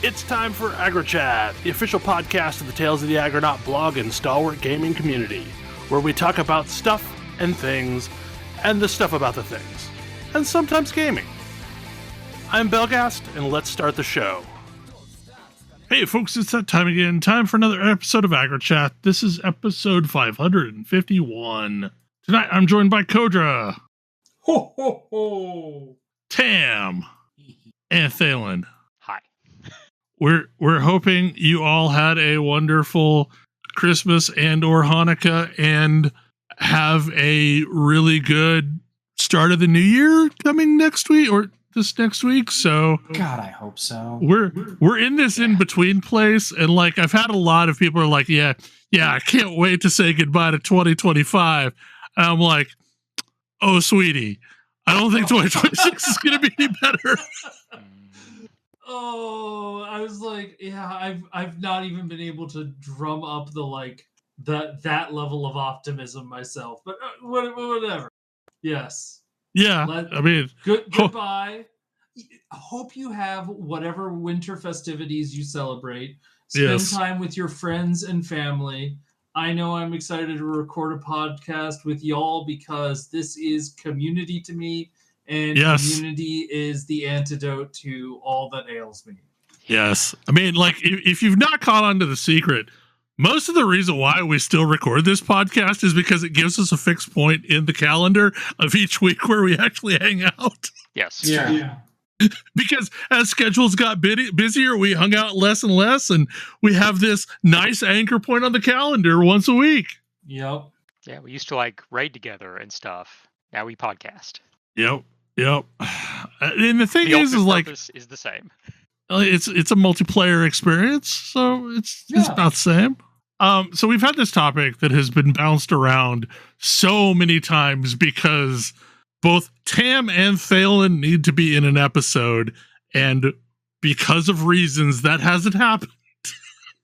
It's time for AggroChat, the official podcast of the Tales of the Aggronaut blog and stalwart gaming community, where we talk about stuff and things, and the stuff about the things, and sometimes gaming. I'm Belghast, and let's start the show. Hey folks, it's that time again. Time for another episode of AggroChat. This is episode 551. Tonight I'm joined by Kodra. Ho, ho, ho. Tam. And Thalen. Hi. We're hoping you all had a wonderful Christmas and or Hanukkah and have a really good start of the new year coming next week or this next week. So God, I hope so. We're in this in between place, and like I've had a lot of people are like, yeah, I can't wait to say goodbye to 2025. And I'm like, oh sweetie, I don't think 2026 is going to be any better. Oh, I was like, yeah, I've not even been able to drum up that level of optimism myself. But whatever. Yes. Yeah, I mean, goodbye. Hope you have whatever winter festivities you celebrate. Spend time with your friends and family. I know I'm excited to record a podcast with y'all because this is community to me. And community is the antidote to all that ails me. Yes. I mean, like, if you've not caught on to the secret, most of the reason why we still record this podcast is because it gives us a fixed point in the calendar of each week where we actually hang out. Yes. Yeah. Because as schedules got busier, we hung out less and less, and we have this nice anchor point on the calendar once a week. Yep. Yeah, we used to raid together and stuff. Now we podcast. Yep. And the thing is the same. It's a multiplayer experience, so it's about the same. So we've had this topic that has been bounced around so many times because both Tam and Thalen need to be in an episode, and because of reasons that hasn't happened.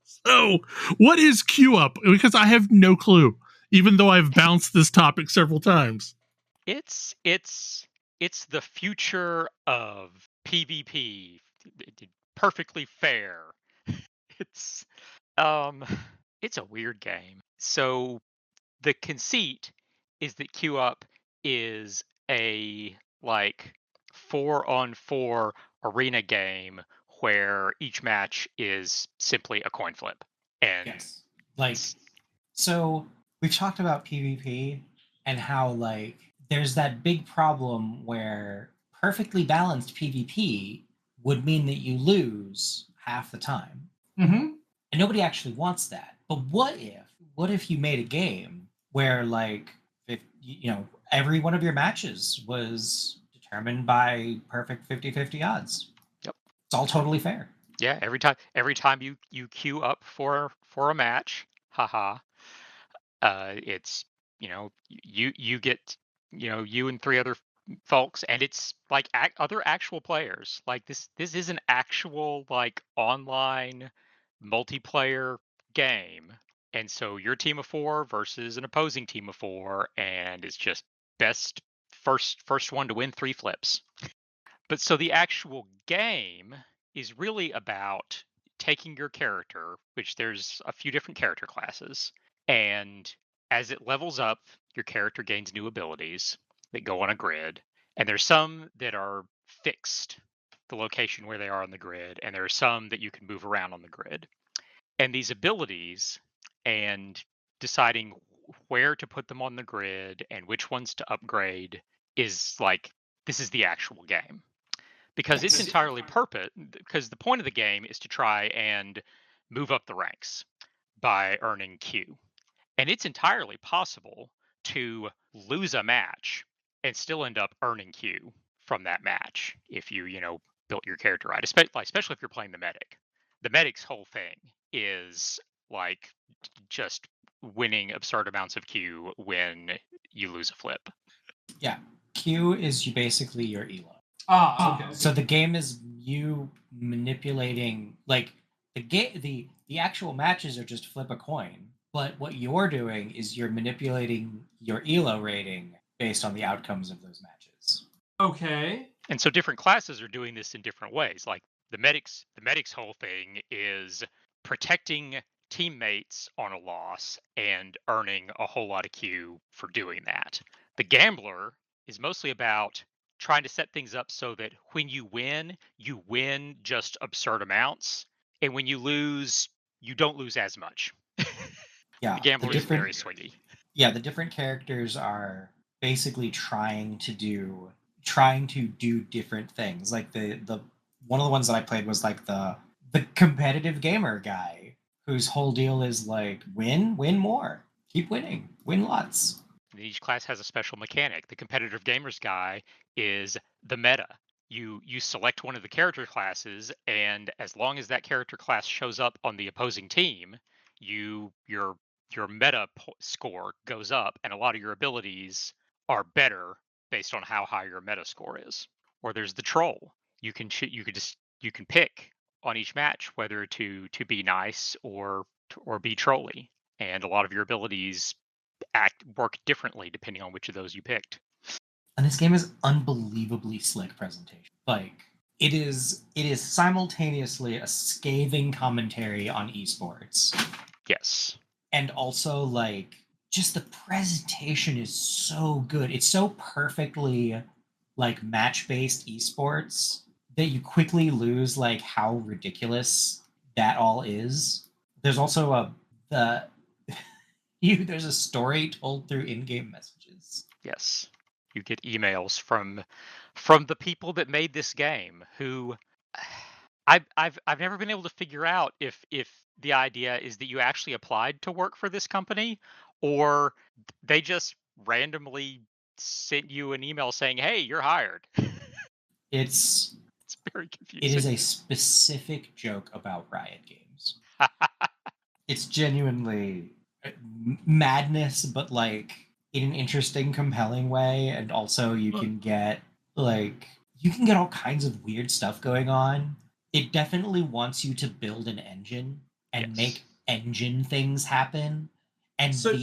So what is Queue Up? Because I have no clue, even though I've bounced this topic several times. It's the future of PvP. Perfectly fair. It's a weird game. So the conceit is that Queue Up is a 4-on-4 arena game where each match is simply a coin flip. And so we've talked about PvP and how there's that big problem where perfectly balanced PvP would mean that you lose half the time. Mm-hmm. And nobody actually wants that. But what if you made a game where every one of your matches was determined by perfect 50-50 odds? Yep. It's all totally fair. Yeah, every time you queue up for a match, it's you get you and three other folks, and it's other actual players. This is an actual online multiplayer game, and so your team of 4 versus an opposing team of 4, and it's just best first one to win 3 flips. But so the actual game is really about taking your character, which there's a few different character classes, and as it levels up, your character gains new abilities that go on a grid, and there's some that are fixed, the location where they are on the grid, and there are some that you can move around on the grid. And these abilities and deciding where to put them on the grid and which ones to upgrade is this is the actual game. Because it's entirely because the point of the game is to try and move up the ranks by earning Q. And it's entirely possible to lose a match and still end up earning Q from that match if you built your character right, especially if you're playing the medic. The medic's whole thing is just winning absurd amounts of Q when you lose a flip. Yeah, Q is basically your elo. Okay. So the game is you manipulating the actual matches are just flip a coin. But what you're doing is you're manipulating your elo rating based on the outcomes of those matches. Okay. And so different classes are doing this in different ways. the medic's whole thing is protecting teammates on a loss and earning a whole lot of Q for doing that. The gambler is mostly about trying to set things up so that when you win just absurd amounts, and when you lose, you don't lose as much. Yeah, The gambler is very swingy. Yeah, the different characters are basically trying to do different things. Like the one of the ones that I played was like the competitive gamer guy whose whole deal is like win more, keep winning, win lots. And each class has a special mechanic. The competitive gamers guy is the meta. You select one of the character classes, and as long as that character class shows up on the opposing team, your meta score goes up, and a lot of your abilities are better based on how high your meta score is. Or there's the troll. You can pick on each match whether to be nice or be trolly, and a lot of your abilities work differently depending on which of those you picked. And this game is unbelievably slick presentation. Like it is simultaneously a scathing commentary on esports. Yes. And also like just the presentation is so good. It's so perfectly like match-based esports that you quickly lose like how ridiculous that all is. There's also there's a story told through in-game messages. Yes. You get emails from the people that made this game who I've never been able to figure out if the idea is that you actually applied to work for this company or they just randomly sent you an email saying, "Hey, you're hired." It's very confusing. It is a specific joke about Riot Games. It's genuinely madness, but like in an interesting, compelling way, and also you can get all kinds of weird stuff going on. It definitely wants you to build an engine and make engine things happen. And so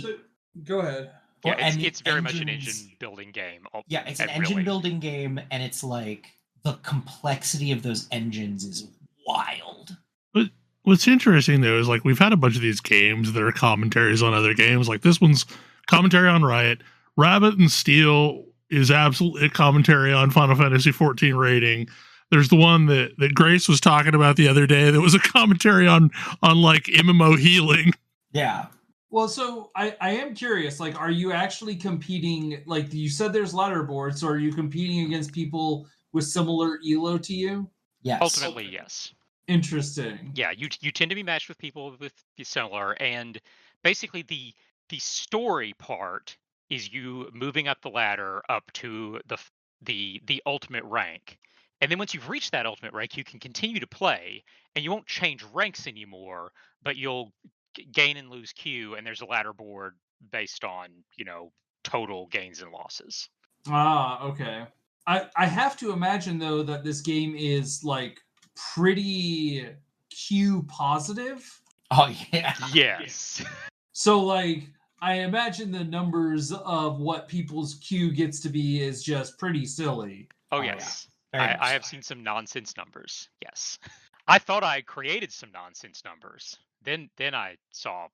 go ahead. Yeah, it's very much an engine building game. Yeah, it's an engine building game, and it's like the complexity of those engines is wild. But what's interesting though is like we've had a bunch of these games that are commentaries on other games. Like this one's commentary on Riot. Rabbit and Steel is absolutely a commentary on Final Fantasy 14 rating. There's the one that Grace was talking about the other day that was a commentary on like MMO healing. Yeah. Well, so I am curious, like, are you actually competing, like you said there's ladder boards, so are you competing against people with similar elo to you? Yes. Ultimately, yes. Interesting. Yeah, you tend to be matched with people with similar, and basically the story part is you moving up the ladder up to the ultimate rank. And then once you've reached that ultimate rank, you can continue to play, and you won't change ranks anymore, but you'll gain and lose Q, and there's a ladder board based on, total gains and losses. Ah, okay. I have to imagine though that this game is like pretty Q positive. Oh yeah. Yes. So like I imagine the numbers of what people's Q gets to be is just pretty silly. Oh yes. Yeah. I have seen some nonsense numbers. Yes. I thought I created some nonsense numbers. Then I saw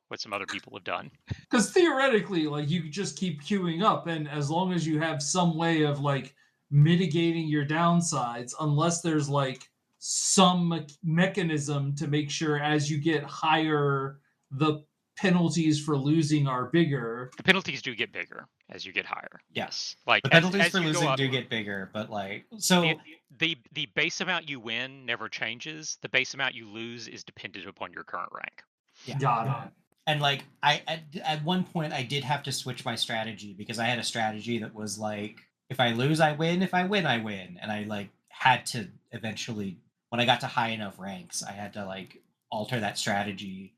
what some other people have done. Because theoretically, like you could just keep queuing up, and as long as you have some way of like mitigating your downsides, unless there's like some mechanism to make sure as you get higher, the penalties for losing are bigger. The penalties do get bigger as you get higher. Yes. Like the penalties as for you losing go up, do get bigger, but like so the base amount you win never changes. The base amount you lose is dependent upon your current rank. Yeah. Got it. And like at one point I did have to switch my strategy because I had a strategy that was like if I lose I win, if I win I win, and I like had to eventually when I got to high enough ranks I had to like alter that strategy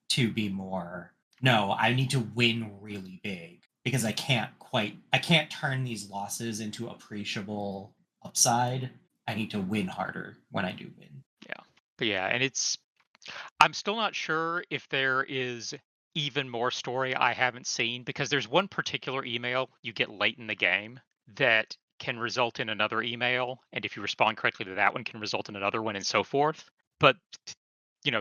to be more no, I need to win really big because I can't turn these losses into appreciable upside. I need to win harder when I do win. Yeah. But yeah, and I'm still not sure if there is even more story I haven't seen because there's one particular email you get late in the game that can result in another email, and if you respond correctly to that one, can result in another one, and so forth. But you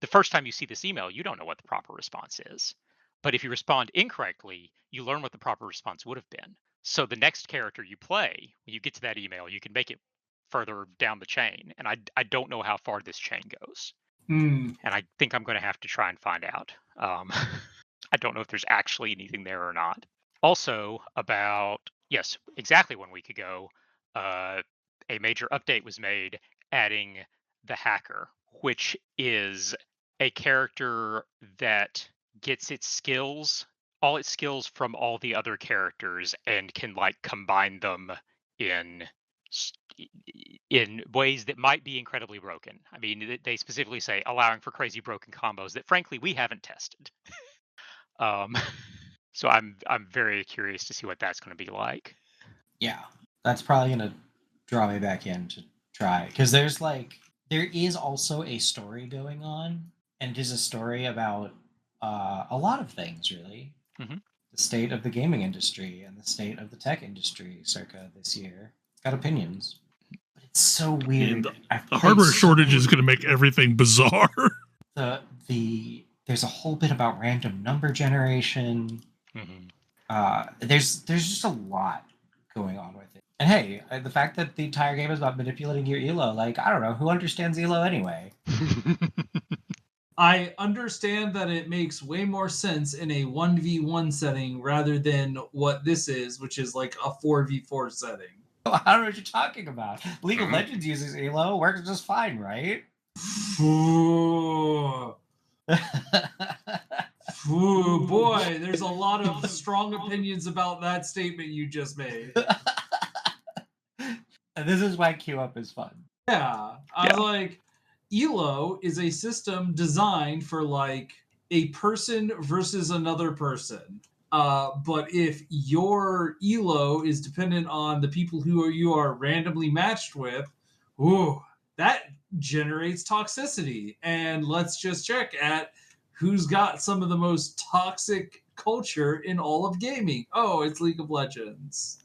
the first time you see this email, you don't know what the proper response is. But if you respond incorrectly, you learn what the proper response would have been. So the next character you play, when you get to that email, you can make it further down the chain. And I don't know how far this chain goes. And I think I'm going to have to try and find out. I don't know if there's actually anything there or not. Also, exactly 1 week ago, a major update was made adding the hacker, which is a character that gets all its skills from all the other characters, and can like combine them in ways that might be incredibly broken. I mean, they specifically say allowing for crazy broken combos that frankly we haven't tested. So I'm very curious to see what that's going to be like. Yeah, that's probably going to draw me back in to try, because there is also a story going on, and it is a story about a lot of things, really. Mm-hmm. The state of the gaming industry and the state of the tech industry circa this year. It's got opinions, but it's so weird. The hardware shortage is going to make everything bizarre. There's a whole bit about random number generation. Mm-hmm. There's just a lot going on with it. And hey, the fact that the entire game is about manipulating your elo, like, I don't know, who understands elo anyway? I understand that it makes way more sense in a 1v1 setting rather than what this is, which is like a 4v4 setting. I don't know what you're talking about. League of Legends uses elo, works just fine, right? Ooh, boy, there's a lot of strong opinions about that statement you just made. And this is why queue up is fun. Yeah, I was like, elo is a system designed for like a person versus another person. But if your elo is dependent on the people who you are randomly matched with, that generates toxicity. And let's just check at who's got some of the most toxic culture in all of gaming. Oh, it's League of Legends.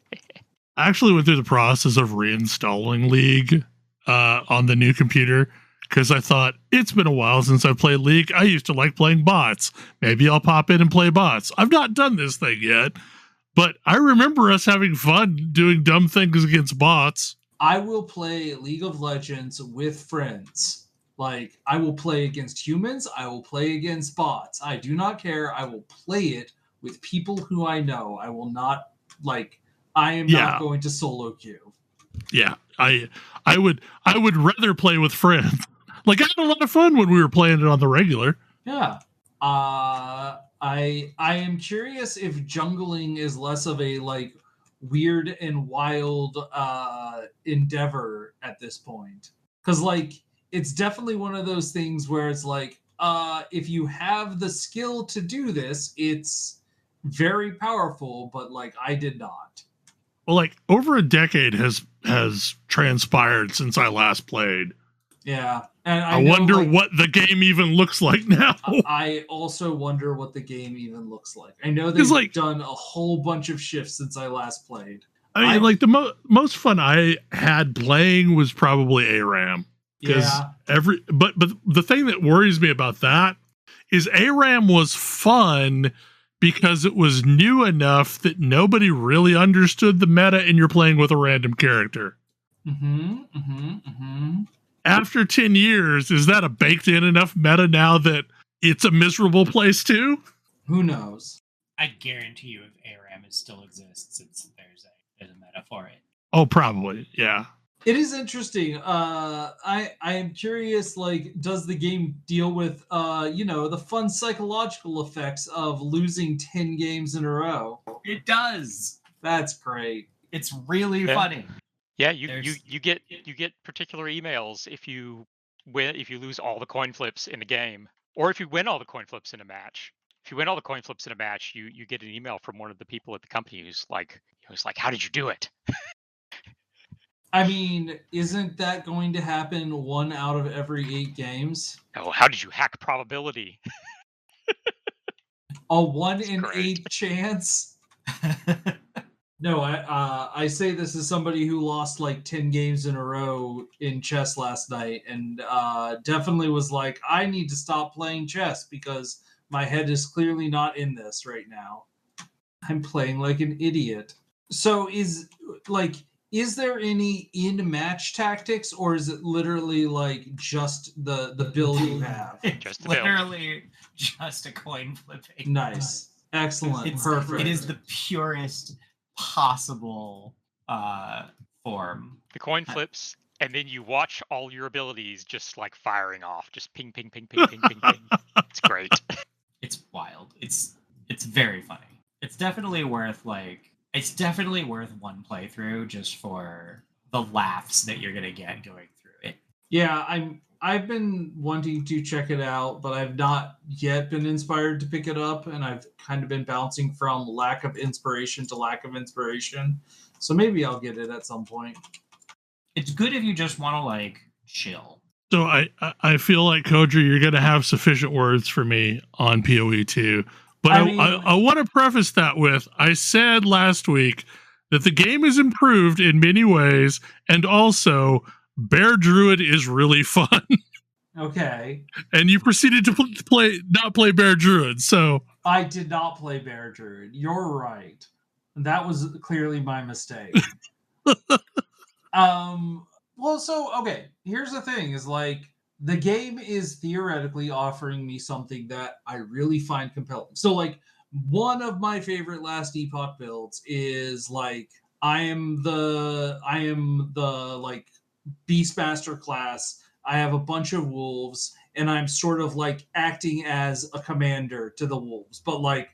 I actually went through the process of reinstalling League on the new computer, because I thought, it's been a while since I've played League. I used to like playing bots. Maybe I'll pop in and play bots. I've not done this thing yet, but I remember us having fun doing dumb things against bots. I will play League of Legends with friends. Like, I will play against humans. I will play against bots. I do not care. I will play it with people who I know. I will not, like, I am not going to solo queue. Yeah, I would rather play with friends. Like, I had a lot of fun when we were playing it on the regular. Yeah. I am curious if jungling is less of a like weird and wild endeavor at this point. Because like it's definitely one of those things where it's like, if you have the skill to do this, it's very powerful, but like I did not. Well, like over a decade has transpired since I last played. Yeah. And I wonder what the game even looks like now. I also wonder what the game even looks like. I know they've done a whole bunch of shifts since I last played. I mean, like the most fun I had playing was probably ARAM. Yeah. But the thing that worries me about that is ARAM was fun because it was new enough that nobody really understood the meta, and you're playing with a random character. After 10 years, is that a baked in enough meta now that it's a miserable place too? Who knows? I guarantee you, if ARAM still exists, there's a meta for it. Oh, probably, yeah. It is interesting. I am curious. Like, does the game deal with the fun psychological effects of losing 10 games in a row? It does. That's great. It's really funny. Yeah, you get particular emails if you lose all the coin flips in the game, or if you win all the coin flips in a match. If you win all the coin flips in a match, you get an email from one of the people at the company who's like, "How did you do it?" I mean, isn't that going to happen 1 out of every 8 games? Oh, how did you hack probability? A 1 in 8 chance? No, I say this as somebody who lost like 10 games in a row in chess last night, and definitely was like, I need to stop playing chess because my head is clearly not in this right now. I'm playing like an idiot. So is there any in-match tactics, or is it literally like just the build you have? Just the build. Literally just a coin flipping. Nice. Excellent. Perfect. It is the purest possible form. The coin flips, and then you watch all your abilities just like firing off, just ping, ping, ping, ping, ping, ping, ping. It's great. It's wild. It's very funny. It's definitely worth one playthrough just for the laughs that you're gonna get going through it. Yeah, I've been wanting to check it out, but I've not yet been inspired to pick it up, and I've kind of been bouncing from lack of inspiration to lack of inspiration. So maybe I'll get it at some point. It's good if you just want to like chill. So I feel like Kodra, you're going to have sufficient words for me on PoE 2. But I want to preface that with, I said last week that the game is improved in many ways, and also Bear Druid is really fun. Okay. And you proceeded to not play Bear Druid, so... I did not play Bear Druid. You're right. That was clearly my mistake. Well, so, okay, here's the thing, is like, the game is theoretically offering me something that I really find compelling. So, like, one of my favorite Last Epoch builds is, like, I am the like, Beastmaster class. I have a bunch of wolves, and I'm sort of, like, acting as a commander to the wolves. But, like,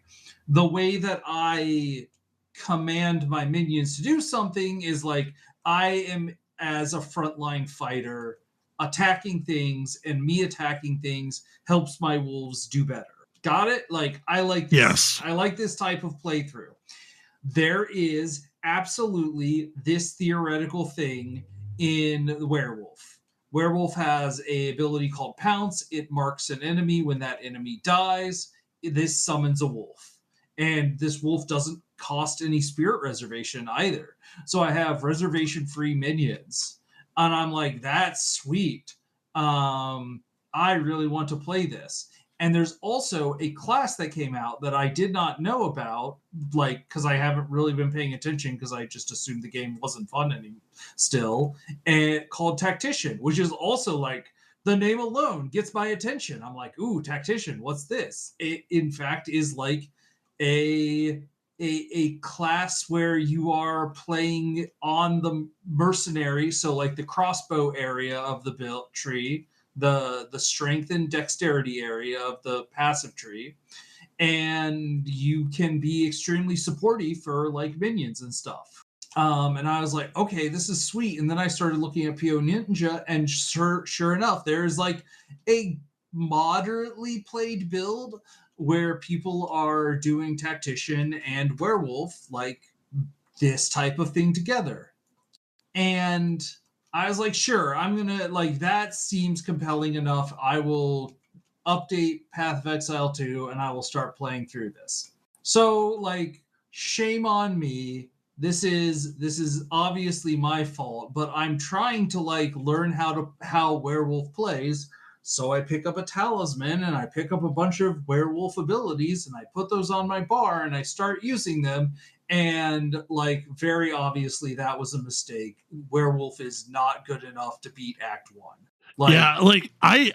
the way that I command my minions to do something is, like, I am as a frontline fighter attacking things, and me attacking things helps my wolves do better. Got it? Like, I like this. Yes. I like this type of playthrough. There is absolutely this theoretical thing in Werewolf. Werewolf has a ability called Pounce. It marks an enemy. When that enemy dies, this summons a wolf. And this wolf doesn't cost any spirit reservation either. So I have reservation-free minions. And I'm like, that's sweet. I really want to play this. And there's also a class that came out that I did not know about, like, because I haven't really been paying attention because I just assumed the game wasn't fun anymore still, and called Tactician, which is also like, the name alone gets my attention. I'm like, ooh, Tactician, what's this? It, in fact, is like a class where you are playing on the mercenary, so like the crossbow area of the build tree, the strength and dexterity area of the passive tree, and you can be extremely supportive for like minions and stuff. And I was like, okay, this is sweet. And then I started looking at PO Ninja, and sure enough, there's like a moderately played build where people are doing Tactician and Werewolf, like this type of thing together. And I was like, sure, I'm gonna, like, that seems compelling enough. I will update Path of Exile 2 and I will start playing through this. So, like, shame on me. This is obviously my fault, but I'm trying to like learn how Werewolf plays. So I pick up a talisman and I pick up a bunch of werewolf abilities and I put those on my bar and I start using them. And like, very obviously that was a mistake. Werewolf is not good enough to beat Act 1. Like, yeah, like I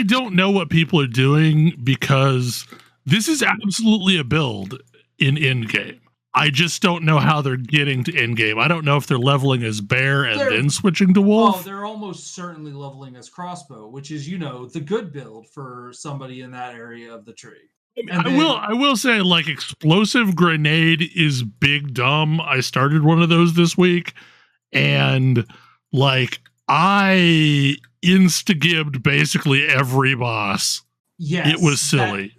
don't know what people are doing, because this is absolutely a build in endgame. I just don't know how they're getting to endgame. I don't know if they're leveling as bear and then switching to wolf. Oh, they're almost certainly leveling as crossbow, which is, you know, the good build for somebody in that area of the tree. I will say, like, explosive grenade is big dumb. I started one of those this week, and like, I insta-gibbed basically every boss. Yes, it was silly.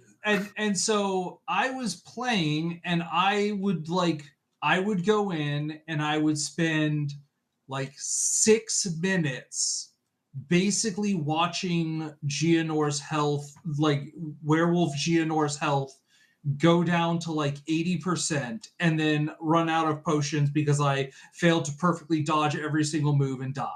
And so I was playing, and I would go in and I would spend like 6 minutes basically watching Geonor's health, like Werewolf Geonor's health go down to like 80% and then run out of potions because I failed to perfectly dodge every single move and die.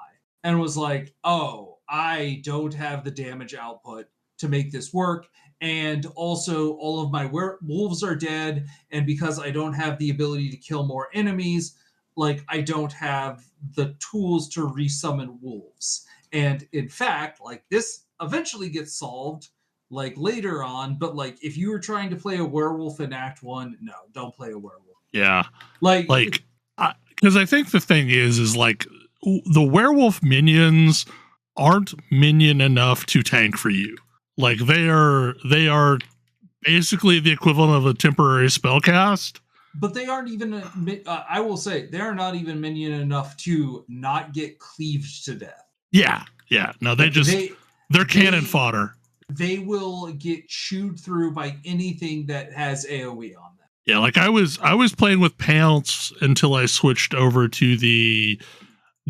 And was like, oh, I don't have the damage output to make this work. And also all of my wolves are dead. And because I don't have the ability to kill more enemies, like I don't have the tools to resummon wolves. And in fact, like this eventually gets solved like later on, but like if you were trying to play a werewolf in Act 1, no, don't play a werewolf. Yeah. Like because I think the thing is like the werewolf minions aren't minion enough to tank for you. Like they are basically the equivalent of a temporary spell cast. But they aren't even, I will say, they are not even minion enough to not get cleaved to death. Yeah. No, they're cannon fodder. They will get chewed through by anything that has AoE on them. Yeah, like I was playing with Pounce until I switched over to the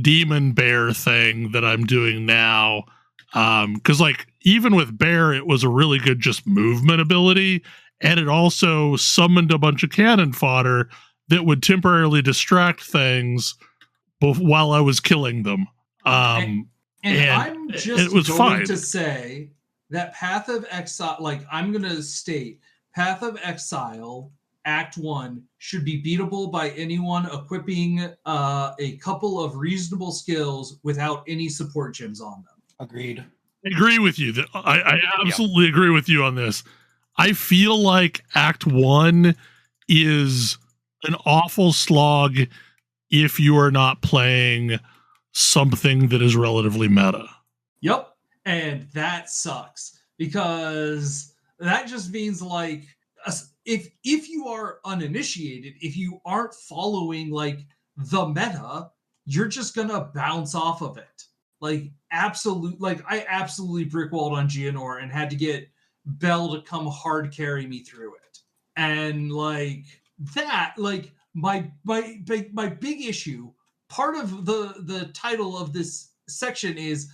demon bear thing that I'm doing now. Because like even with bear, it was a really good just movement ability, and it also summoned a bunch of cannon fodder that would temporarily distract things while I was killing them. And I'm just going to say that Path of Exile, like I'm going to state, Path of Exile Act 1 should be beatable by anyone equipping a couple of reasonable skills without any support gems on them. Agreed. I agree with you. I absolutely agree with you on this. I feel like Act 1 is an awful slog if you are not playing something that is relatively meta. Yep. And that sucks because that just means like if you are uninitiated, if you aren't following like the meta, you're just gonna bounce off of it. Like I absolutely brickwalled on Geonor and had to get Bell to come hard carry me through it. And like that, like my big issue, part of the title of this section is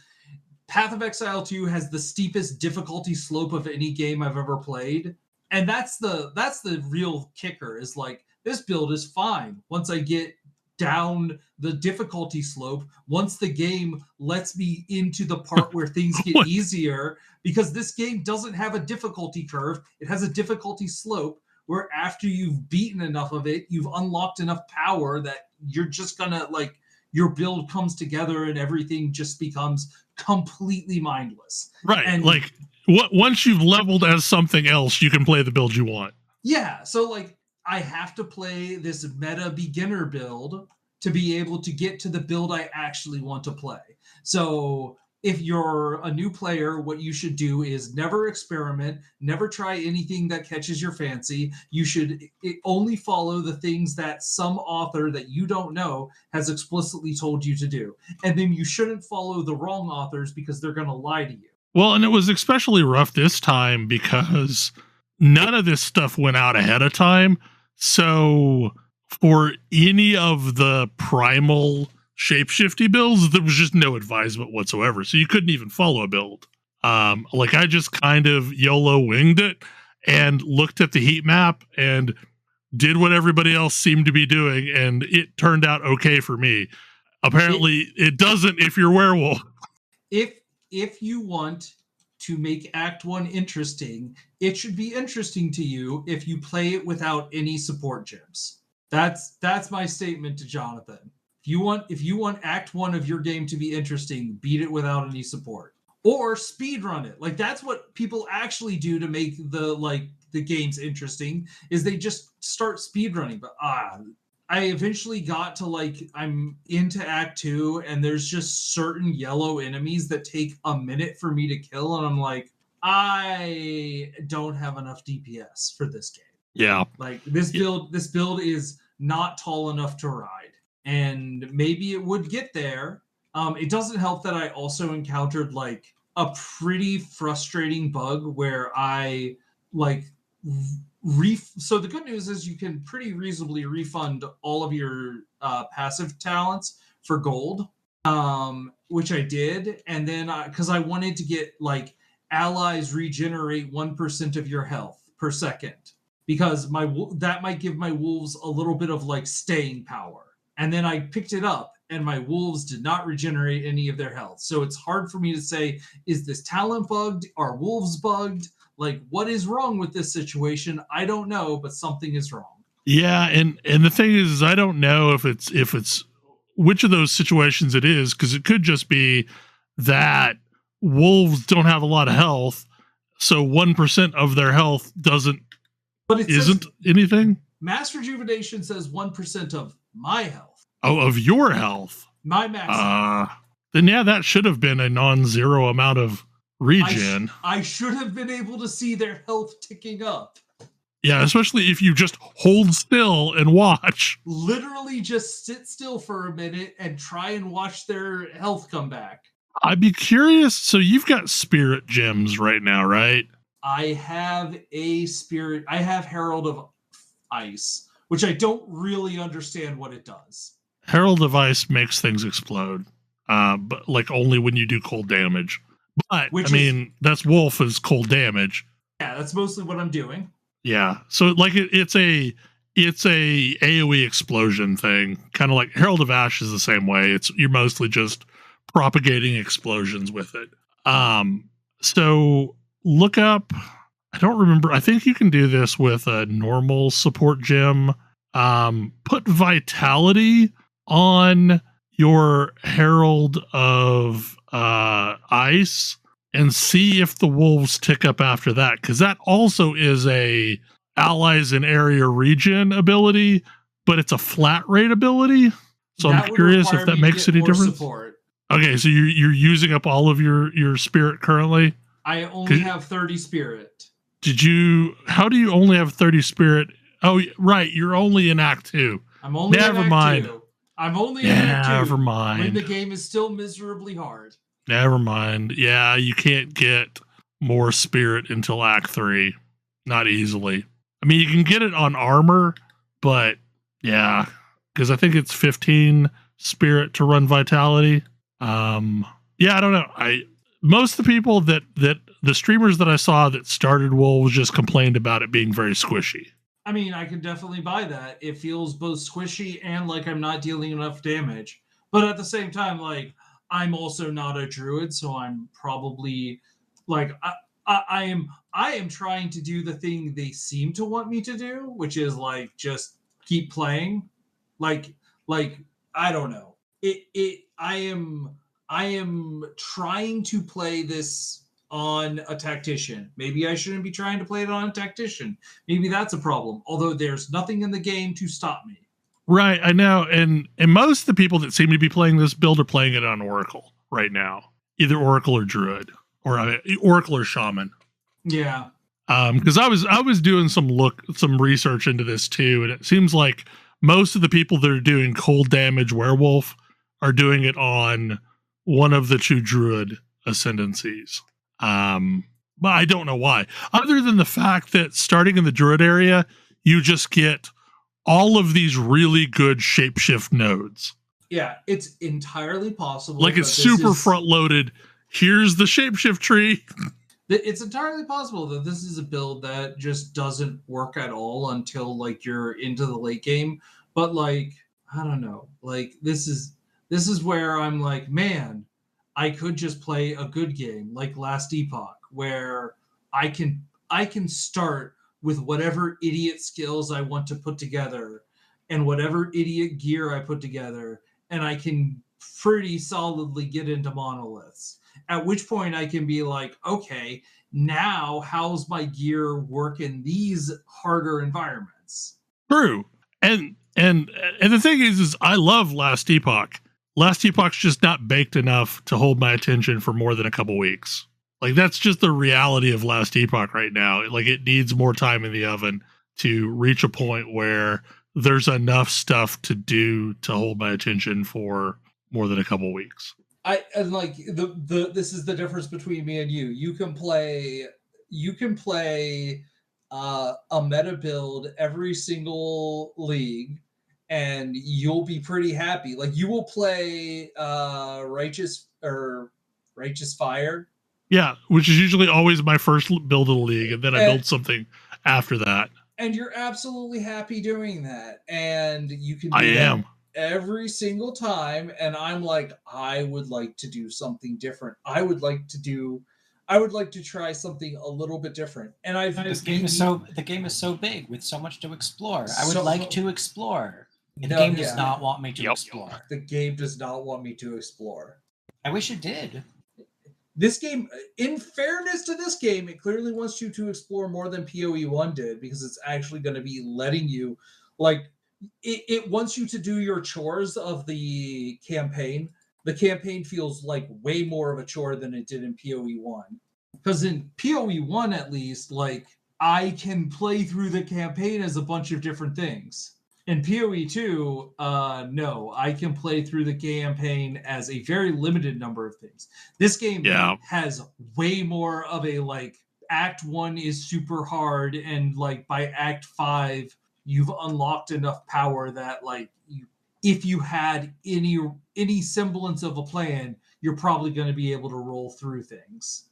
Path of Exile 2 has the steepest difficulty slope of any game I've ever played. And that's the real kicker, is like this build is fine once I get down the difficulty slope, once the game lets me into the part where things get easier, because this game doesn't have a difficulty curve. It has a difficulty slope where after you've beaten enough of it, you've unlocked enough power that you're just gonna like your build comes together and everything just becomes completely mindless. Right. And like once you've leveled as something else, you can play the build you want. Yeah. So like I have to play this meta beginner build to be able to get to the build I actually want to play. So if you're a new player, what you should do is never experiment, never try anything that catches your fancy. You should only follow the things that some author that you don't know has explicitly told you to do. And then you shouldn't follow the wrong authors because they're going to lie to you. Well, and it was especially rough this time because none of this stuff went out ahead of time. So for any of the primal shapeshifty builds, there was just no advisement whatsoever. So you couldn't even follow a build. Like I just kind of YOLO winged it and looked at the heat map and did what everybody else seemed to be doing. And it turned out okay for me. Apparently it doesn't if you're werewolf. If you want to make Act 1 interesting, it should be interesting to you if you play it without any support gems. That's my statement to Jonathan. If you want Act 1 of your game to be interesting, beat it without any support. Or speedrun it. Like that's what people actually do to make the games interesting, is they just start speedrunning. But I eventually got to I'm into Act 2 and there's just certain yellow enemies that take a minute for me to kill, and I'm like, I don't have enough DPS for this game. Yeah. Like this build is not tall enough to ride. And maybe it would get there. It doesn't help that I also encountered like a pretty frustrating bug where I so the good news is you can pretty reasonably refund all of your passive talents for gold, which I did. And then because I wanted to get like allies regenerate 1% of your health per second. because that might give my wolves a little bit of like staying power. And then I picked it up, and my wolves did not regenerate any of their health. So it's hard for me to say, is this talent bugged? Are wolves bugged? Like, what is wrong with this situation? I don't know, but something is wrong. Yeah, and the thing is I don't know if it's which of those situations it is, because it could just be that wolves don't have a lot of health, so 1% of their health isn't anything. Mass rejuvenation says 1% of my health. Oh, of your health. My max health. Then yeah, that should have been a non-zero amount of regen. I should have been able to see their health ticking up. Yeah, especially if you just hold still and watch. Literally just sit still for a minute and try and watch their health come back. I'd be curious. So you've got spirit gems right now, right? I have I have Herald of Ice, which I don't really understand what it does. Herald of Ice makes things explode, but like only when you do cold damage. But that's Wolf is cold damage. Yeah, that's mostly what I'm doing. Yeah, so like it's a AoE explosion thing, kind of like Herald of Ash is the same way. You're mostly just propagating explosions with it. So look up. I don't remember. I think you can do this with a normal support gem. Put Vitality on your Herald of Ice and see if the wolves tick up after that, because that also is a allies in area region ability, but it's a flat rate ability. So I'm curious if that makes any difference. Support. Okay, so you're using up all of your spirit currently? I only have 30 spirit. How do you only have 30 spirit? Oh, right, you're only in Act 2. I'm only in Act 2. I'm only in Act 2. Never mind. When the game is still miserably hard. Never mind. Yeah, you can't get more spirit until Act 3. Not easily. I mean, you can get it on armor, but yeah, because I think it's 15 spirit to run Vitality. Yeah, I don't know. Most of the people that the streamers that I saw that started Wolves just complained about it being very squishy. I mean, I can definitely buy that. It feels both squishy and like I'm not dealing enough damage. But at the same time, like, I'm also not a druid, so I'm probably like I am trying to do the thing they seem to want me to do, which is like just keep playing. Like I don't know. I am trying to play this on a tactician. Maybe I shouldn't be trying to play it on a tactician. Maybe that's a problem. Although there's nothing in the game to stop me. Right, I know. And most of the people that seem to be playing this build are playing it on Oracle right now. Either Oracle or Druid, or Oracle or Shaman. Yeah. Because I was doing some research into this too, and it seems like most of the people that are doing cold damage werewolf are doing it on one of the two Druid ascendancies. But I don't know why. Other than the fact that starting in the Druid area, you just get all of these really good shapeshift nodes. Yeah, it's entirely possible. Like it's super front loaded. Here's the shapeshift tree. It's entirely possible that this is a build that just doesn't work at all until like you're into the late game. But like, I don't know. Like this is where I'm like, man, I could just play a good game like Last Epoch, where I can start with whatever idiot skills I want to put together and whatever idiot gear I put together, and I can pretty solidly get into monoliths. At which point I can be like, okay, now how's my gear work in these harder environments? True. And the thing is I love Last Epoch. Last Epoch's just not baked enough to hold my attention for more than a couple weeks. Like that's just the reality of Last Epoch right now. Like it needs more time in the oven to reach a point where there's enough stuff to do to hold my attention for more than a couple weeks. This is the difference between me and you. You can play a meta build every single league, and you'll be pretty happy. Like you will play Righteous Fire. Yeah, which is usually always my first build of the league, and then I build something after that. And you're absolutely happy doing that. And you can do I am. every single time. And I'm like, I would like to do something different. I would like to try something a little bit different. And the game is so big with so much to explore. I would like to explore. The game does not want me to explore. The game does not want me to explore. I wish it did. This game, in fairness to this game, it clearly wants you to explore more than PoE 1 did, because it's actually going to be letting you, like, it wants you to do your chores of the campaign. The campaign feels like way more of a chore than it did in PoE 1. Because in PoE 1, at least, like, I can play through the campaign as a bunch of different things. In PoE 2, no, I can play through the campaign as a very limited number of things. This game has way more of a, like, Act 1 is super hard, and, like, by Act 5, you've unlocked enough power that, like, if you had any semblance of a plan, you're probably going to be able to roll through things.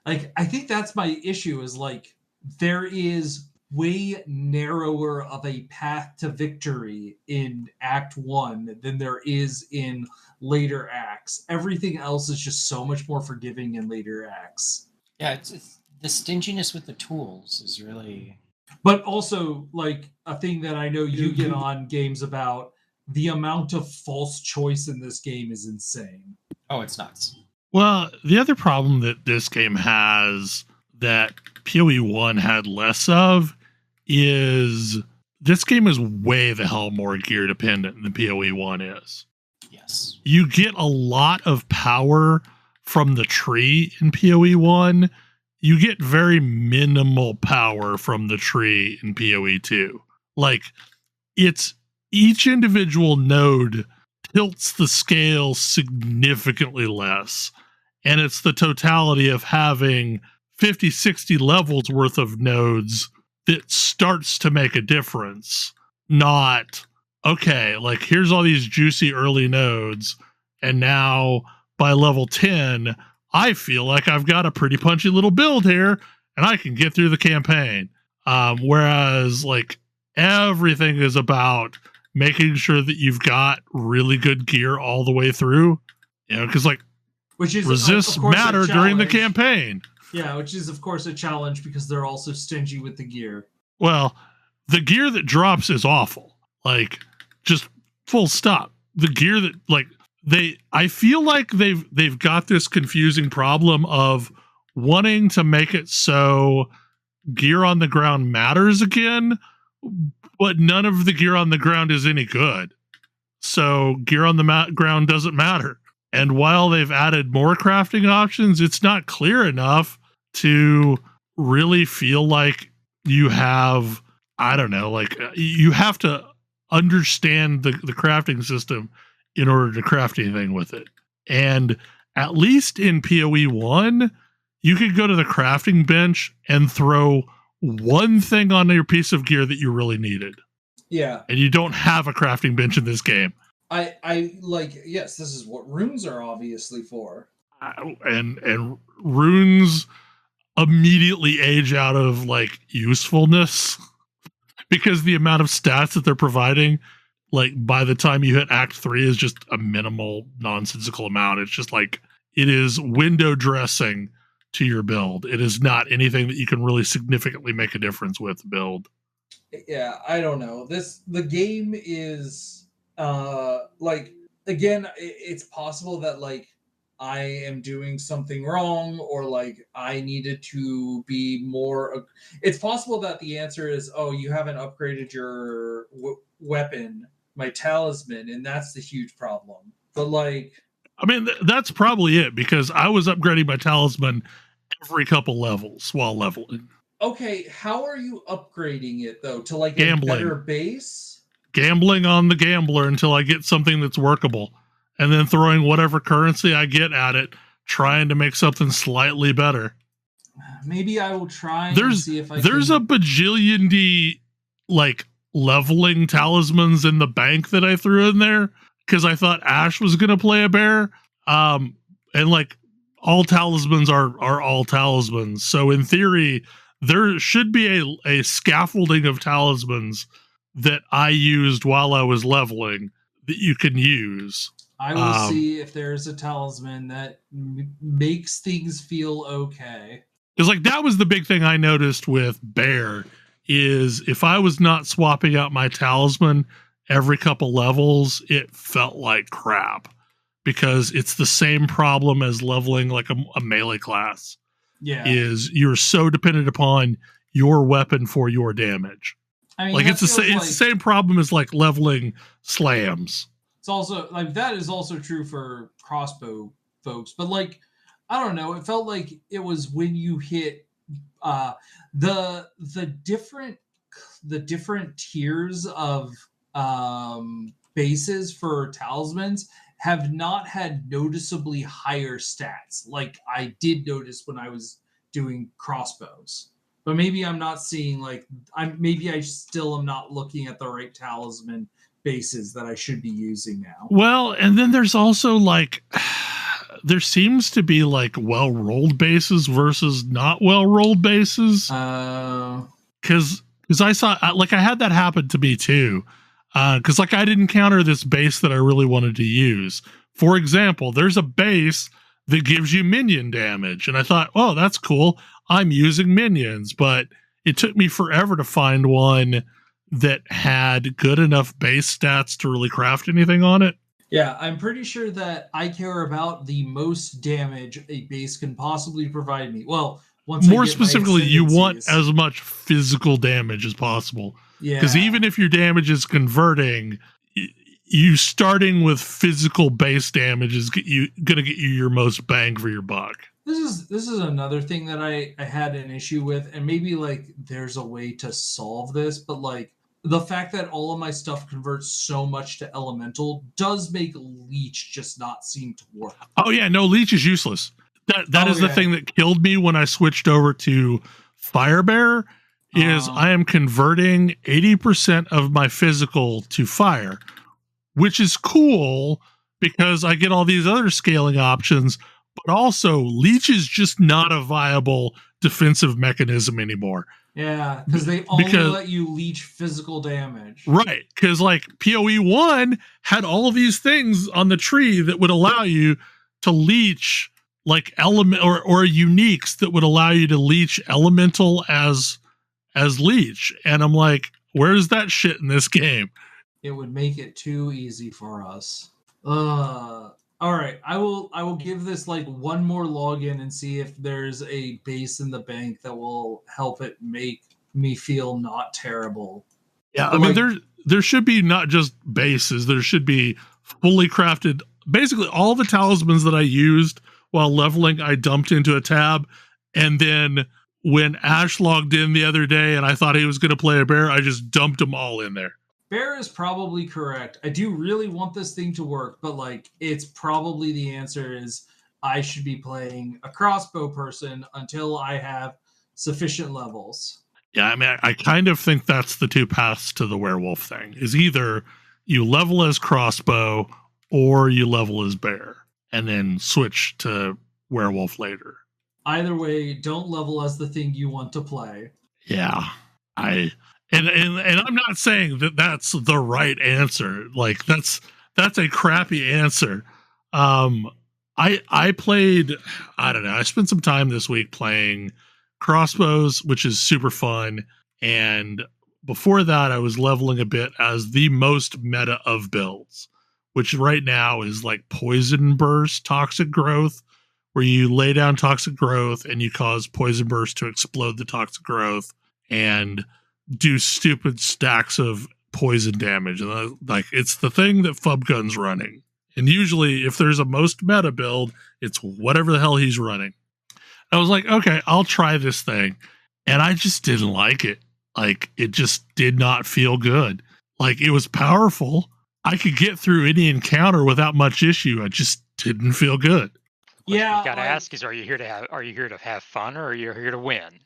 Like, I think that's my issue, is, like, there is way narrower of a path to victory in Act 1 than there is in later acts. Everything else is just so much more forgiving in later acts. Yeah, it's the stinginess with the tools is really... But also, like, a thing that I know you get on games about, the amount of false choice in this game is insane. Oh, it's nuts. Well, the other problem that this game has that PoE 1 had less of is this game is way the hell more gear dependent than PoE 1 is. Yes. You get a lot of power from the tree in PoE 1. You get very minimal power from the tree in PoE 2. Like, it's each individual node tilts the scale significantly less. And it's the totality of having 50, 60 levels worth of nodes that starts to make a difference. Not, okay, like, here's all these juicy early nodes, and now by level 10, I feel like I've got a pretty punchy little build here, and I can get through the campaign. Whereas, like, everything is about making sure that you've got really good gear all the way through. You know, because, like, which is, resists matter during the campaign. Yeah, which is, of course, a challenge because they're also stingy with the gear. Well, the gear that drops is awful. Like, just full stop. The gear that, like, I feel like they've got this confusing problem of wanting to make it so gear on the ground matters again, but none of the gear on the ground is any good. So gear on the ground doesn't matter. And while they've added more crafting options, it's not clear enough to really feel like you have, I don't know, like, you have to understand the crafting system in order to craft anything with it. And at least in PoE 1, you could go to the crafting bench and throw one thing on your piece of gear that you really needed. Yeah. And you don't have a crafting bench in this game. I like, yes, this is what runes are obviously for. And runes immediately age out of, like, usefulness because the amount of stats that they're providing, like, by the time you hit Act 3 is just a minimal nonsensical amount. It's just like, it is window dressing to your build. It is not anything that you can really significantly make a difference with the build. Yeah, I don't know. The game is like, again, it's possible that, like, I am doing something wrong, or, like, I needed to be more. It's possible that the answer is, oh, you haven't upgraded your weapon, my talisman, and that's the huge problem. But, like, I mean, that's probably it, because I was upgrading my talisman every couple levels while leveling. Okay, how are you upgrading it, though? To, like, Gambling. A better base? Gambling on the gambler until I get something that's workable, and then throwing whatever currency I get at it, trying to make something slightly better. Maybe I will try and see if there's a bajillion like, leveling talismans in the bank that I threw in there because I thought Ash was going to play a bear. And, like, all talismans are all talismans. So in theory, there should be a scaffolding of talismans that I used while I was leveling that you can use. I will see if there's a talisman that makes things feel okay. Because like that was the big thing I noticed with Bear is if I was not swapping out my talisman every couple levels, it felt like crap because it's the same problem as leveling like a melee class. Yeah, is you're so dependent upon your weapon for your damage. I mean, like it's the same problem as like leveling slams. It's also like that is also true for crossbow folks, but like I don't know, it felt like it was when you hit the different tiers of bases for talismans have not had noticeably higher stats like I did notice when I was doing crossbows. But maybe I'm not seeing I still am not looking at the right talisman bases that I should be using now. Well, and then there's also like there seems to be like well-rolled bases versus not well-rolled bases. Because I saw like I had that happen to me too. Because like I didn't encounter this base that I really wanted to use. For example, there's a base that gives you minion damage, and I thought, oh, that's cool. I'm using minions, but it took me forever to find one that had good enough base stats to really craft anything on it. Yeah, I'm pretty sure that I care about the most damage a base can possibly provide me. Well, more specifically, you want as much physical damage as possible. Yeah. Because even if your damage is converting, you starting with physical base damage is going to get you your most bang for your buck. This is another thing that I had an issue with, and maybe like there's a way to solve this, but like the fact that all of my stuff converts so much to elemental does make leech just not seem to work. Oh yeah, no, leech is useless. That is the thing that killed me when I switched over to Firebear is I am converting 80% of my physical to fire, which is cool because I get all these other scaling options, but also leech is just not a viable defensive mechanism anymore. Yeah, because they only let you leech physical damage. Right, because like PoE 1 had all of these things on the tree that would allow you to leech like element or uniques that would allow you to leech elemental as leech. And I'm like, where's that shit in this game? It would make it too easy for us. All right, I will give this like one more login and see if there's a base in the bank that will help it make me feel not terrible. Yeah, I mean there should be not just bases, there should be fully crafted. Basically all the talismans that I used while leveling I dumped into a tab, and then when Ash logged in the other day and I thought he was going to play a bear, I just dumped them all in there. Bear is probably correct. I do really want this thing to work, but like it's probably the answer is I should be playing a crossbow person until I have sufficient levels. Yeah, I mean, I kind of think that's the two paths to the werewolf thing, is either you level as crossbow or you level as bear and then switch to werewolf later. Either way, don't level as the thing you want to play. Yeah, And I'm not saying that that's the right answer. Like that's a crappy answer. I played, I don't know, I spent some time this week playing crossbows, which is super fun. And before that, I was leveling a bit as the most meta of builds, which right now is like poison burst, toxic growth, where you lay down toxic growth and you cause poison burst to explode the toxic growth and do stupid stacks of poison damage. And like it's the thing that Fubgun's running. And usually if there's a most meta build, it's whatever the hell he's running. I was like, okay, I'll try this thing. And I just didn't like it. Like it just did not feel good. Like it was powerful. I could get through any encounter without much issue. I just didn't feel good. Yeah. You gotta ask is are you here to have fun or are you here to win?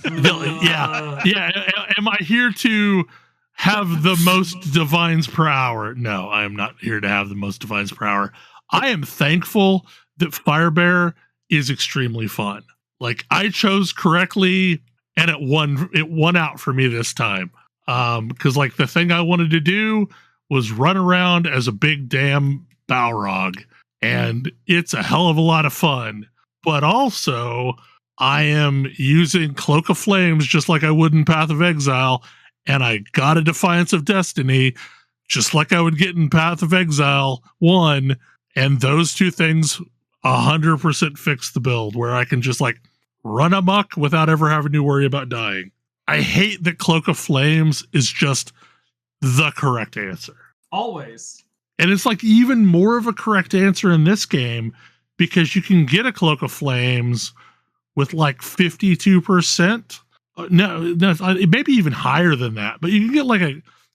Yeah. Am I here to have the most Divine's per hour? No, I am not here to have the most Divine's per hour. I am thankful that Firebear is extremely fun. Like I chose correctly and it won out for me this time. Because like the thing I wanted to do was run around as a big damn Balrog, and it's a hell of a lot of fun. But also, I am using Cloak of Flames just like I would in Path of Exile, and I got a Defiance of Destiny just like I would get in Path of Exile 1, and those two things 100% fix the build, where I can just like run amok without ever having to worry about dying. I hate that Cloak of Flames is just the correct answer. Always. And it's like even more of a correct answer in this game, because you can get a Cloak of Flames with like 52%. No, it may be even higher than that, but you can get like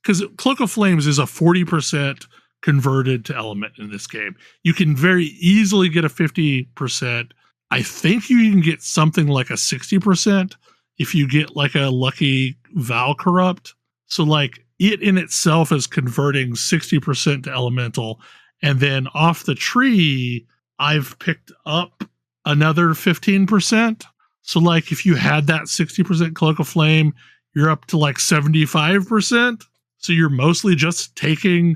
because Cloak of Flames is a 40% converted to element in this game. You can very easily get a 50%. I think you can get something like a 60% if you get like a lucky Val Corrupt. So like it in itself is converting 60% to elemental. And then off the tree, I've picked up another 15%. So like if you had that 60% Cloak of Flame, you're up to like 75%. So you're mostly just taking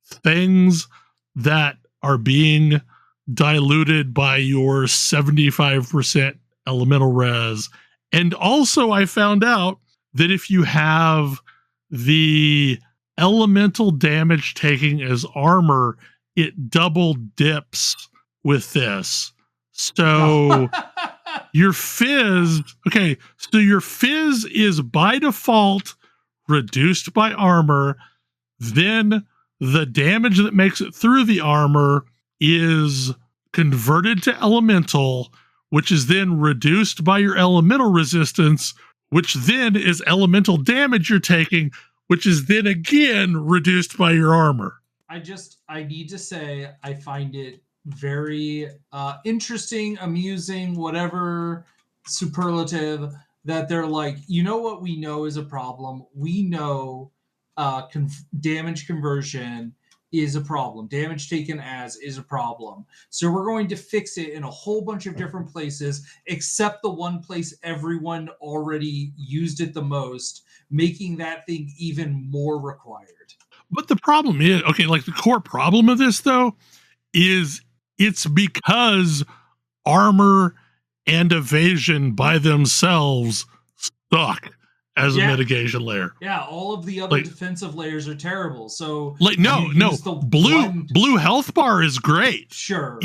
things that are being diluted by your 75% elemental res. And also I found out that if you have the elemental damage taking as armor, it double dips with this. So your fizz, okay, so your fizz is by default reduced by armor. Then the damage that makes it through the armor is converted to elemental, which is then reduced by your elemental resistance, which then is elemental damage you're taking, which is then again reduced by your armor. I need to say, I find it very interesting, amusing, whatever superlative, that they're like, you know what we know is a problem? We know damage conversion is a problem. Damage taken as is a problem. So we're going to fix it in a whole bunch of different places, except the one place everyone already used it the most, making that thing even more required. But the problem is, okay, like the core problem of this though, is it's because armor and evasion by themselves suck as a mitigation layer. Yeah, all of the other defensive layers are terrible. So like no, blue health bar is great. Sure.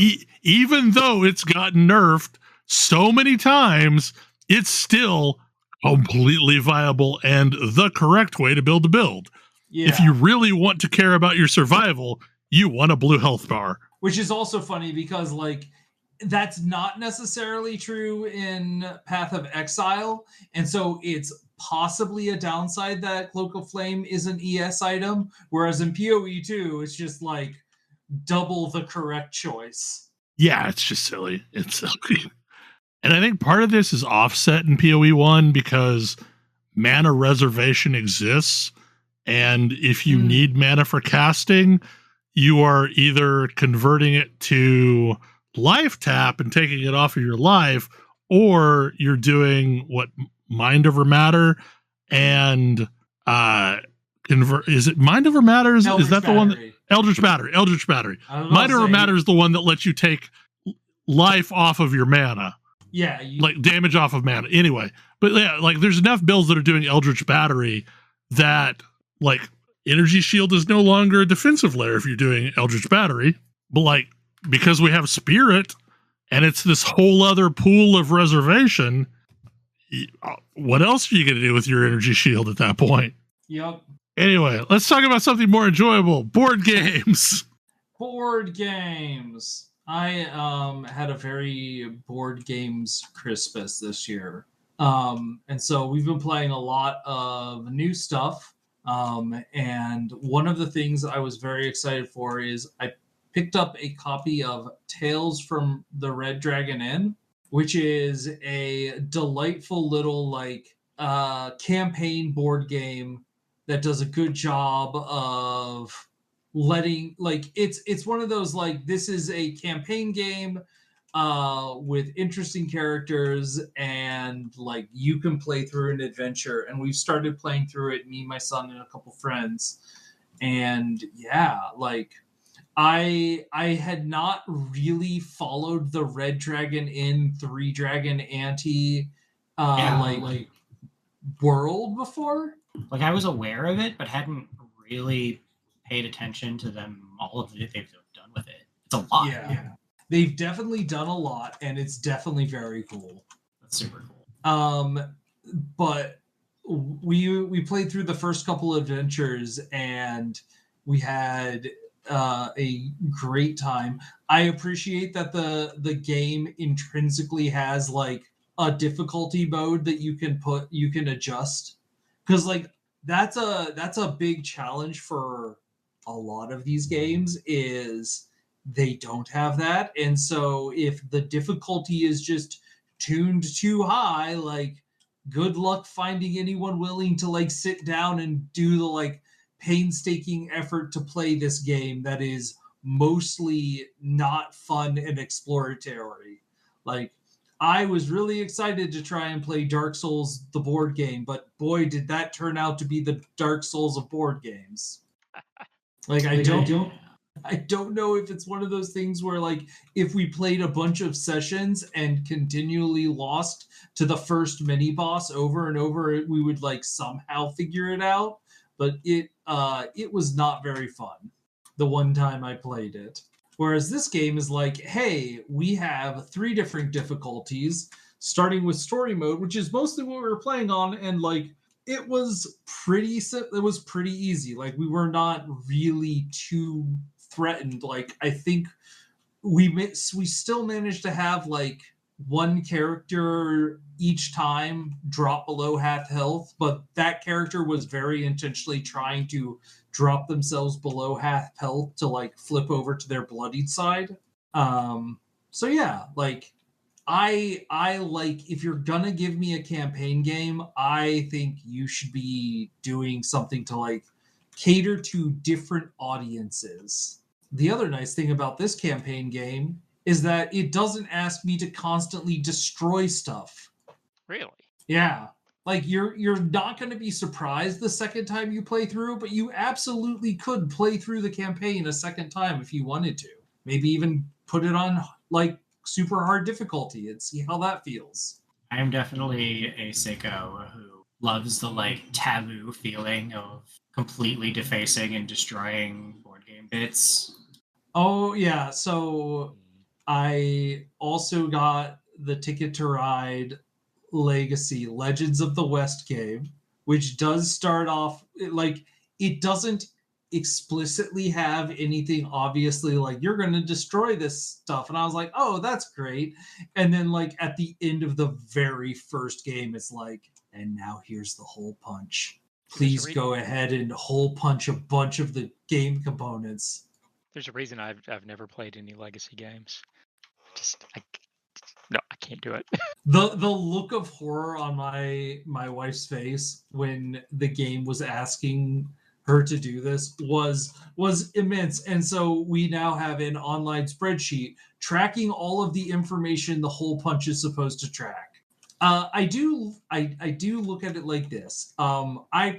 Even though it's gotten nerfed so many times, it's still completely viable and the correct way to build a build. Yeah. If you really want to care about your survival, you want a blue health bar. Which is also funny because like that's not necessarily true in Path of Exile. And so it's possibly a downside that Cloak of Flame is an ES item, whereas in PoE 2, it's just like double the correct choice. Yeah, it's just silly. It's silly. And I think part of this is offset in PoE 1 because mana reservation exists. And if you need mana for casting, you are either converting it to life tap and taking it off of your life, or you're doing what Mind Over Matter and convert. Is it Mind Over Matter? Is that the one? Eldritch Battery. Mind Over Matter is the one that lets you take life off of your mana. Yeah, like damage off of mana. Anyway, but yeah, like there's enough builds that are doing Eldritch Battery that like Energy Shield is no longer a defensive layer if you're doing Eldritch Battery. But like because we have Spirit and it's this whole other pool of reservation, what else are you going to do with your Energy Shield at that point? Yep. Anyway, let's talk about something more enjoyable. Board games. Board games. I had a very board games Christmas this year. And so we've been playing a lot of new stuff. And one of the things I was very excited for is I picked up a copy of Tales from the Red Dragon Inn, which is a delightful little like campaign board game that does a good job of letting like it's one of those like this is a campaign game with interesting characters, and like you can play through an adventure. And we've started playing through it, me, my son, and a couple friends. And yeah, like I had not really followed the Red Dragon Inn, Three Dragon Ante like world before. Like I was aware of it, but hadn't really paid attention to them, all of it they've done with it. It's a lot. Yeah. They've definitely done a lot, and it's definitely very cool. That's super cool. But we played through the first couple of adventures, and we had a great time. I appreciate that the game intrinsically has like a difficulty mode that you can adjust, because like that's a big challenge for a lot of these games is they don't have that. And so if the difficulty is just tuned too high, like good luck finding anyone willing to like sit down and do the like painstaking effort to play this game that is mostly not fun and exploratory. Like I was really excited to try and play Dark Souls the board game, but boy did that turn out to be the Dark Souls of board games. Like I don't know if it's one of those things where like if we played a bunch of sessions and continually lost to the first mini boss over and over, we would like somehow figure it out. But it was not very fun the one time I played it. Whereas this game is like, hey, we have 3 different difficulties, starting with story mode, which is mostly what we were playing on, and like it was pretty easy. Like we were not really too threatened. Like I think we still managed to have like one character each time drop below half health, but that character was very intentionally trying to drop themselves below half health to like flip over to their bloodied side. So yeah, like I like, if you're gonna give me a campaign game, I think you should be doing something to like cater to different audiences. The other nice thing about this campaign game is that it doesn't ask me to constantly destroy stuff. Really? Yeah. Like you're not going to be surprised the second time you play through, but you absolutely could play through the campaign a second time if you wanted to. Maybe even put it on like super hard difficulty and see how that feels. I am definitely a sicko who loves the like taboo feeling of completely defacing and destroying board game bits. Oh yeah, so I also got the Ticket to Ride Legacy Legends of the West game, which does start off like it doesn't explicitly have anything obviously like you're going to destroy this stuff, and I was like, oh, that's great. And then like at the end of the very first game, it's like, and now here's the hole punch. Please go ahead and hole punch a bunch of the game components. There's a reason I've never played any legacy games. I can't do it. The look of horror on my wife's face when the game was asking her to do this was immense. And so we now have an online spreadsheet tracking all of the information the hole punch is supposed to track. I do look at it like this. I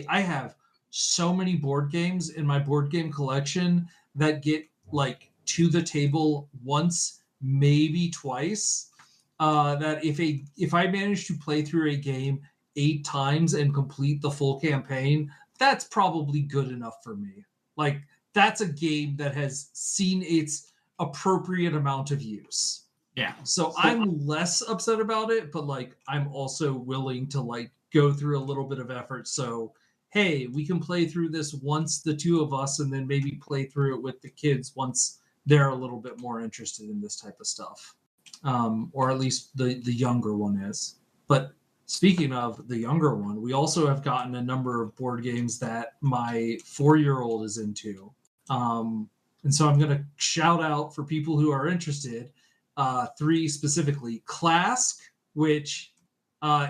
have so many board games in my board game collection that get like to the table once, maybe twice. That if I manage to play through a game 8 times and complete the full campaign, that's probably good enough for me. Like that's a game that has seen its appropriate amount of use. Yeah. So I'm less upset about it, but like I'm also willing to like go through a little bit of effort. So hey, we can play through this once, the 2 of us, and then maybe play through it with the kids once they're a little bit more interested in this type of stuff. Or at least the younger one is. But speaking of the younger one, we also have gotten a number of board games that my 4-year-old is into. And so I'm going to shout out for people who are interested, 3 specifically. Clask, which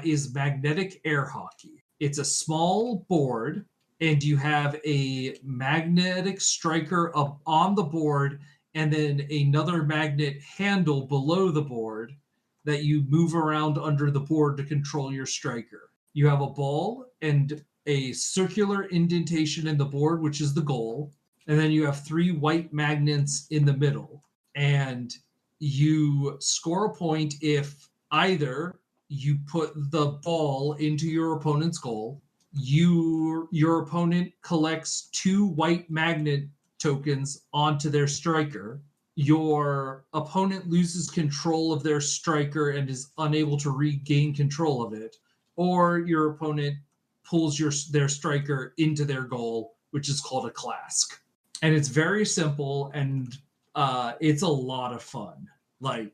is magnetic air hockey. It's a small board, and you have a magnetic striker up on the board, and then another magnet handle below the board that you move around under the board to control your striker. You have a ball and a circular indentation in the board, which is the goal. And then you have 3 white magnets in the middle. And you score a point if either you put the ball into your opponent's goal, your opponent collects 2 white magnet tokens onto their striker, your opponent loses control of their striker and is unable to regain control of it, or your opponent pulls their striker into their goal, which is called a clask. And it's very simple, and it's a lot of fun. Like,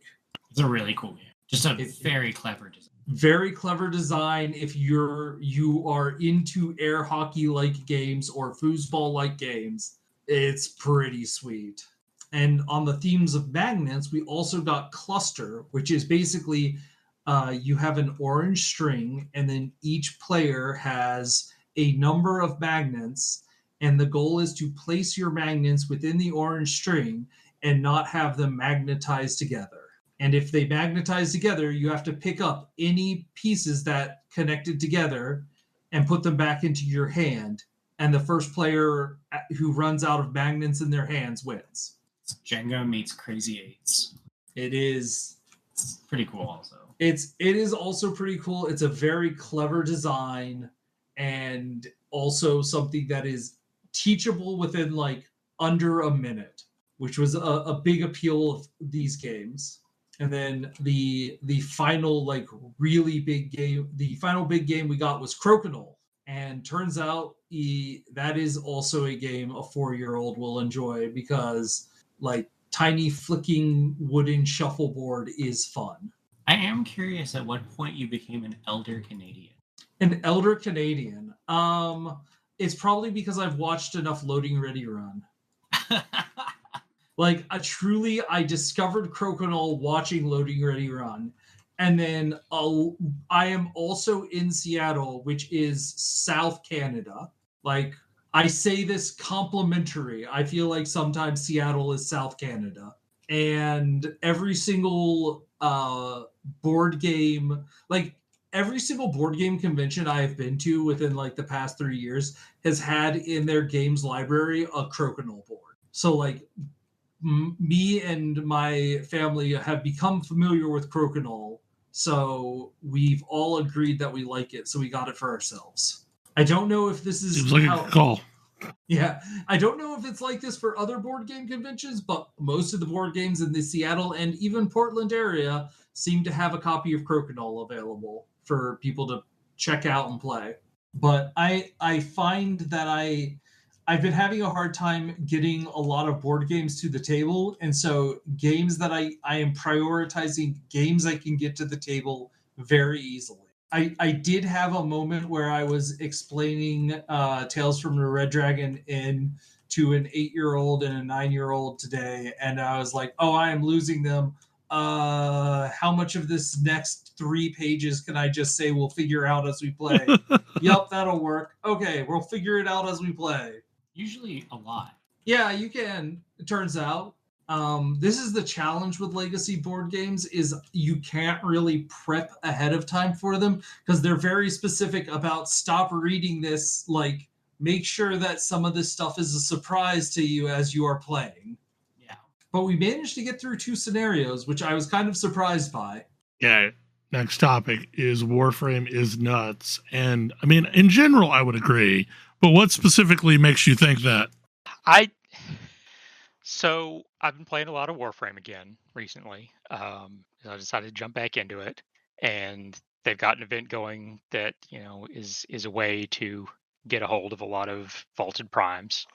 it's a really cool game. Just a very clever design. Very clever design. If you are into air hockey like games or foosball like games, it's pretty sweet. And on the themes of magnets, we also got Cluster, which is basically you have an orange string, and then each player has a number of magnets, and the goal is to place your magnets within the orange string and not have them magnetize together. And if they magnetize together, you have to pick up any pieces that connected together and put them back into your hand. And the first player who runs out of magnets in their hands wins. It's Jenga meets Crazy Eights. It's pretty cool also. It is also pretty cool. It's a very clever design, and also something that is teachable within like under a minute, which was a big appeal of these games. And then the final like really big game, the final big game we got was Crokinole. And turns out that is also a game a 4-year-old will enjoy, because like tiny flicking wooden shuffleboard is fun. I am curious at what point you became an elder Canadian. An elder Canadian. It's probably because I've watched enough Loading Ready Run. Like, I discovered Crokinole watching Loading Ready Run. And then I am also in Seattle, which is South Canada. Like, I say this complimentary. I feel like sometimes Seattle is South Canada. And every single board game, like every single board game convention I have been to within like the past 3 years has had in their games library a Crokinole board. So like me and my family have become familiar with Crokinole, so we've all agreed that we like it, so we got it for ourselves. I don't know if this is seems like a good call. Yeah, I don't know if it's like this for other board game conventions, but most of the board games in the Seattle and even Portland area seem to have a copy of Crokinole available for people to check out and play. But I find that I've been having a hard time getting a lot of board games to the table, and so games that I am prioritizing games I can get to the table very easily. I did have a moment where I was explaining Tales from the Red Dragon to an 8-year-old and a 9-year-old today, and I was like, oh, I am losing them. How much of this next 3 pages can I just say we'll figure out as we play? Yep, that'll work. Okay, we'll figure it out as we play. Usually a lot. Yeah, you can, it turns out. This is the challenge with legacy board games, is you can't really prep ahead of time for them, because they're very specific about stop reading this, like make sure that some of this stuff is a surprise to you as you are playing. Yeah. But we managed to get through 2 scenarios, which I was kind of surprised by. Yeah. Next topic is Warframe is nuts. And I mean, in general, I would agree. But what specifically makes you think that? So I've been playing a lot of Warframe again recently. I decided to jump back into it, and they've got an event going that is a way to get a hold of a lot of vaulted primes.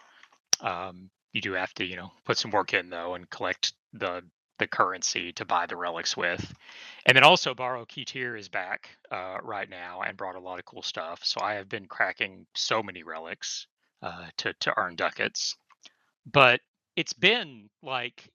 You do have to put some work in though and collect the currency to buy the relics with, and then also Borrow Ketir is back right now and brought a lot of cool stuff. So I have been cracking so many relics to earn ducats, but it's been like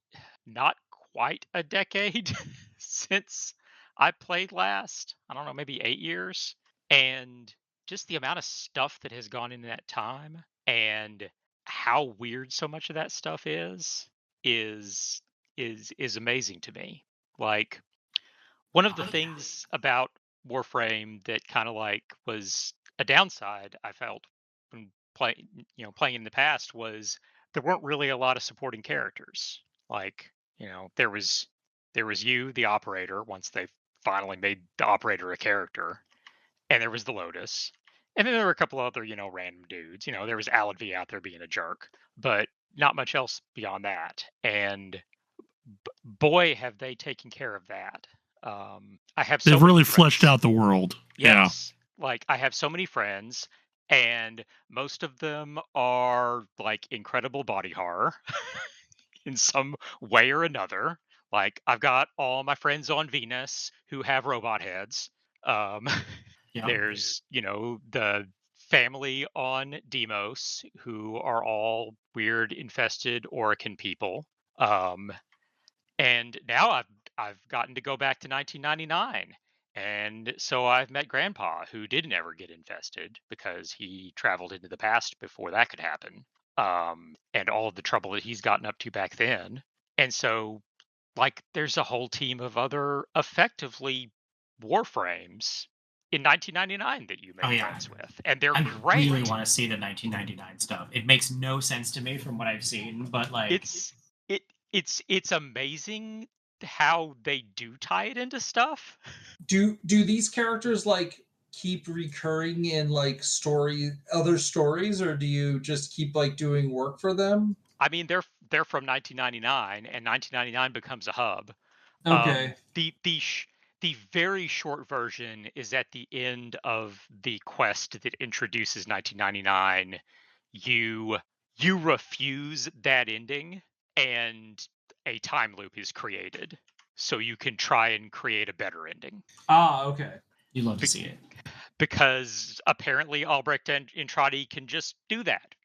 not quite a decade since I played last. I don't know, maybe 8 years. And just the amount of stuff that has gone into that time and how weird so much of that stuff is. is amazing to me. Like, one of the things about Warframe that kind of like was a downside I felt when playing in the past was there weren't really a lot of supporting characters. Like, there was you, the operator, once they finally made the operator a character, and there was the Lotus. And then there were a couple other, random dudes. There was Alan V out there being a jerk, but not much else beyond that. And boy, have they taken care of that. I have so They've many really fleshed friends. out the world. Yeah. Yes. Like, I have so many friends, and most of them are like incredible body horror in some way or another. Like, I've got all my friends on Venus who have robot heads. Um, Yeah. there's, the family on Deimos who are all weird infested Orican people. And now I've gotten to go back to 1999. And so I've met Grandpa, who didn't ever get infested because he traveled into the past before that could happen. And all of the trouble that he's gotten up to back then. And so, like, there's a whole team of other effectively Warframes in 1999 that you make friends with, and they're I great. really want to see the 1999 stuff. It makes no sense to me from what I've seen, but like It's amazing how they do tie it into stuff. Do these characters like keep recurring in like other stories, or do you just keep like doing work for them? I mean, they're from 1999, and 1999 becomes a hub. Okay. The very short version is at the end of the quest that introduces 1999. You refuse that ending, and a time loop is created, so you can try and create a better ending. Ah, okay. you love to see it. Because apparently Albrecht and Intrati can just do that.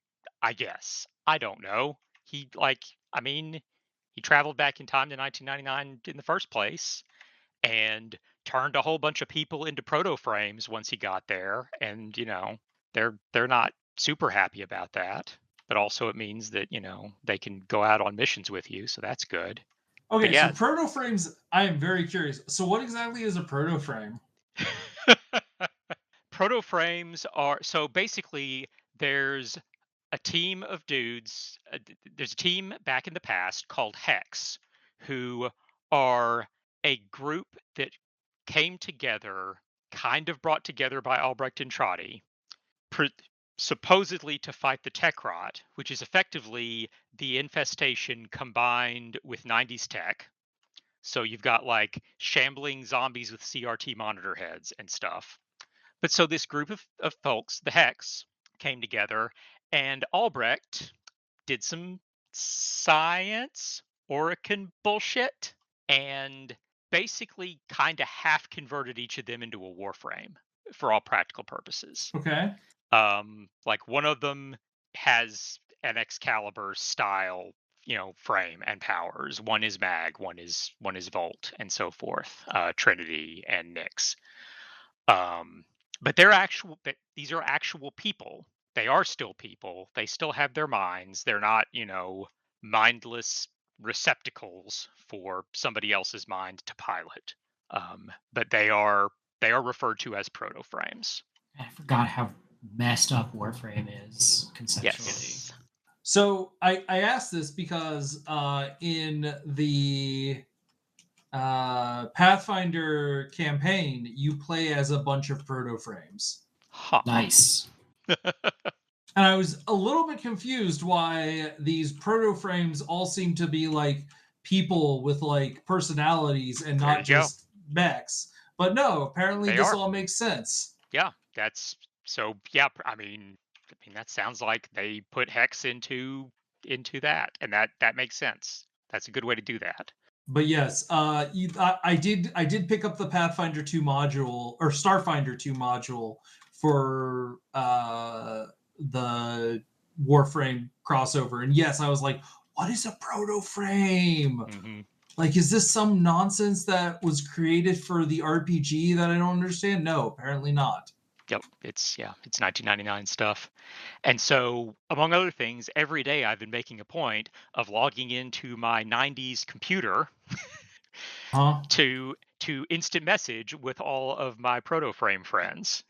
I guess. I don't know. He traveled back in time to 1999 in the first place and turned a whole bunch of people into proto frames once he got there, and they're not super happy about that, but also it means that they can go out on missions with you, so that's good. Okay, yeah. so proto frames, I am very curious. So what exactly is a proto frame? Proto frames are, so basically there's a team of dudes. There's a team back in the past called Hex, who are a group that came together, kind of brought together by Albrecht and Trotty, supposedly to fight the tech rot, which is effectively the infestation combined with 90s tech. So you've got like shambling zombies with CRT monitor heads and stuff. But so this group of folks, the Hex, came together, and Albrecht did some science, Orican bullshit, and basically kind of half converted each of them into a Warframe for all practical purposes. Okay. Like, one of them has an Excalibur style, frame and powers. One is Mag, one is Volt, and so forth. Trinity and Nyx. But these are actual people. They are still people. They still have their minds. They're not, mindless receptacles for somebody else's mind to pilot. But they are referred to as proto frames. I forgot how messed up Warframe is conceptually. Yes. So I asked this because in the Pathfinder campaign, you play as a bunch of proto frames. Huh. Nice. And I was a little bit confused why these proto frames all seem to be like people with like personalities and not just mechs. But no, apparently this all makes sense. Yeah, that's so. Yeah, I mean that sounds like they put Hex into that, and that makes sense. That's a good way to do that. But yes, I did pick up the Pathfinder 2 module or Starfinder 2 module for the Warframe crossover, and yes, I was like, what is a proto frame? Mm-hmm. Like, is this some nonsense that was created for the RPG that I don't understand? No, apparently not. Yep, it's 1999 stuff. And so, among other things, every day I've been making a point of logging into my 90s computer Huh? to instant message with all of my proto-frame friends.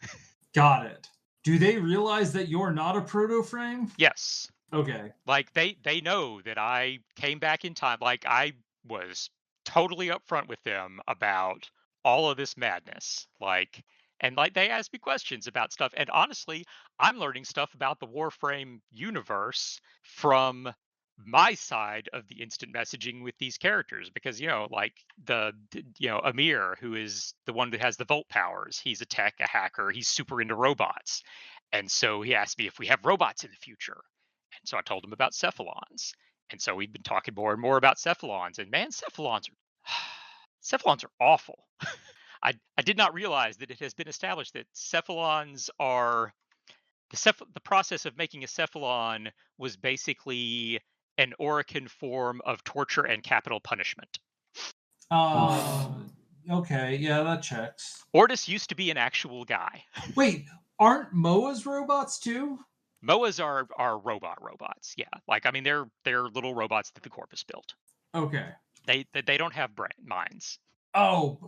Got it. Do they realize that you're not a proto-frame? Yes. Okay. Like they know that I came back in time. Like I was totally upfront with them about all of this madness. Like they asked me questions about stuff. And honestly, I'm learning stuff about the Warframe universe from my side of the instant messaging with these characters because like Amir, who is the one that has the Volt powers, he's a tech, a hacker, he's super into robots. And so he asked me if we have robots in the future. And so I told him about cephalons. And so we've been talking more and more about cephalons. And man, cephalons are awful. I did not realize that it has been established that cephalons are the process of making a cephalon was basically an Orokin form of torture and capital punishment. Okay, yeah, that checks. Ortis used to be an actual guy. Wait, aren't MOAs robots too? MOAs are robots. Yeah, like I mean they're little robots that the Corpus built. Okay. They don't have minds. Oh,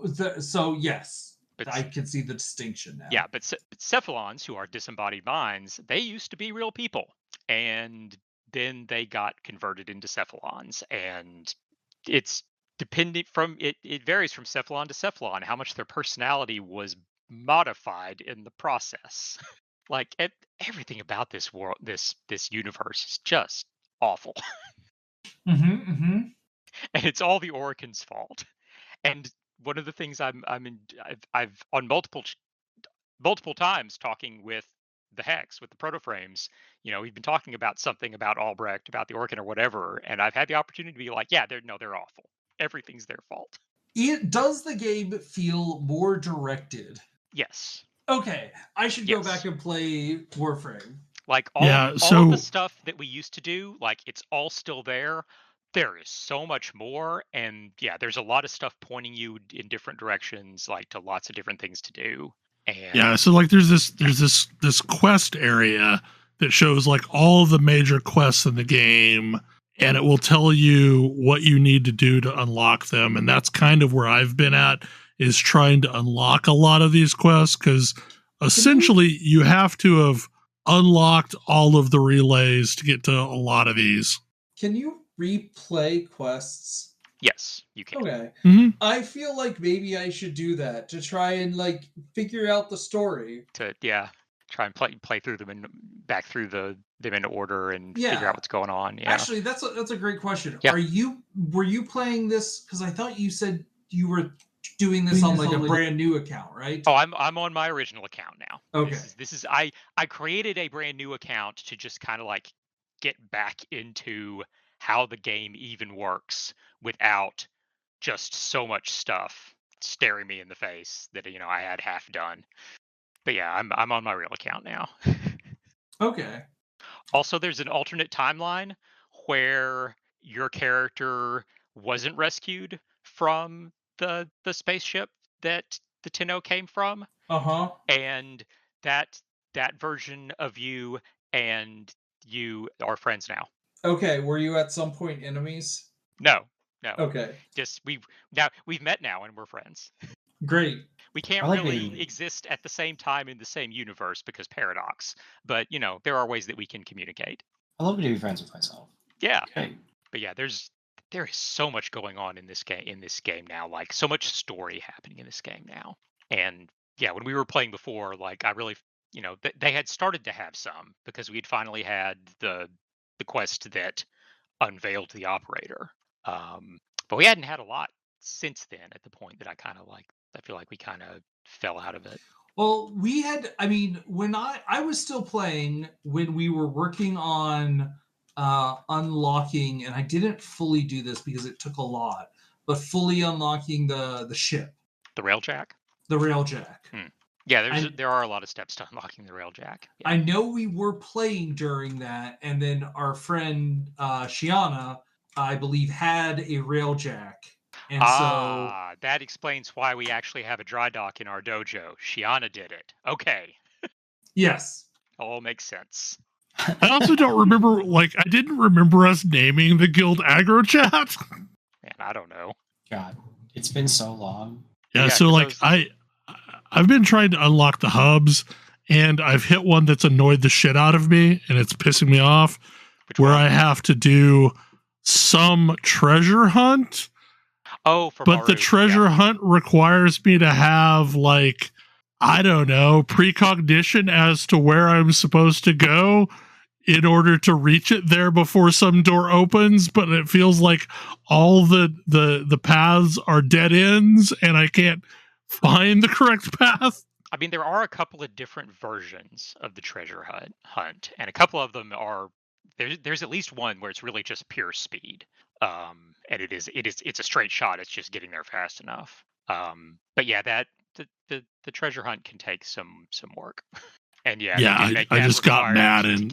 so yes, But I can see the distinction now. yeah, but cephalons, who are disembodied minds, they used to be real people, and then they got converted into cephalons, and it's dependent from it varies from cephalon to cephalon how much their personality was modified in the process. Like everything about this world, this universe is just awful, and it's all the Orokin's fault. And one of the things I've on multiple times talking with the Hex, with the proto-frames, we've been talking about something about Albrecht, about the Orkin or whatever, and I've had the opportunity to be like, yeah, they're awful. Everything's their fault. Does the game feel more directed? Yes. Okay, I should go back and play Warframe. Like all of the stuff that we used to do, like it's all still there. There is so much more, and yeah, there's a lot of stuff pointing you in different directions, like to lots of different things to do. And yeah, so like there's this quest area that shows like all the major quests in the game, and it will tell you what you need to do to unlock them. And that's kind of where I've been at, is trying to unlock a lot of these quests, because essentially you have to have unlocked all of the relays to get to a lot of these. Can you replay quests? Yes, you can. Okay. Mm-hmm. I feel like maybe I should do that to try and like figure out the story. Try and play through them and back through them in order and figure out what's going on. Yeah. Actually, that's a great question. Yeah. Were you playing this? Because I thought you said you were doing this on like a brand new account, right? Oh, I'm on my original account now. Okay. This is I created a brand new account to just kind of like get back into how the game even works without just so much stuff staring me in the face that I had half done. But yeah, I'm on my real account now. Okay. Also, there's an alternate timeline where your character wasn't rescued from the spaceship that the Tenno came from. Uh-huh. And that version of you and you are friends now. Okay, were you at some point enemies? No. Okay. Just we've met now and we're friends. Great. We can't really exist at the same time in the same universe because paradox, but there are ways that we can communicate. I love to be friends with myself. Yeah. Okay. But yeah, there is so much going on in this game now, like so much story happening in this game now. And yeah, when we were playing before, like I really, they had started to have some because we'd finally had the quest that unveiled the operator. But we hadn't had a lot since then at the point that I feel like we kind of fell out of it. Well, we had, I mean, when I was still playing when we were working on unlocking, and I didn't fully do this because it took a lot, but fully unlocking the ship. The railjack? The railjack. Yeah, there are a lot of steps to unlocking the railjack. Yeah. I know we were playing during that, and then our friend Shiana, I believe, had a railjack. And that explains why we actually have a dry dock in our dojo. Shiana did it. Okay. Yes. All makes sense. I also don't remember, I didn't remember us naming the guild AggroChat. Man, I don't know. God, it's been so long. Yeah, so I've been trying to unlock the hubs, and I've hit one that's annoyed the shit out of me, and it's pissing me off. Where I have to do some treasure hunt. Oh, but the treasure hunt requires me to have I don't know, precognition as to where I'm supposed to go in order to reach it there before some door opens, but it feels like all the paths are dead ends and I can't find the correct path. I mean, there are a couple of different versions of the treasure hunt, and a couple of them are there's at least one where it's really just pure speed. And it's a straight shot. It's just getting there fast enough. But yeah, the treasure hunt can take some work. And I just got mad and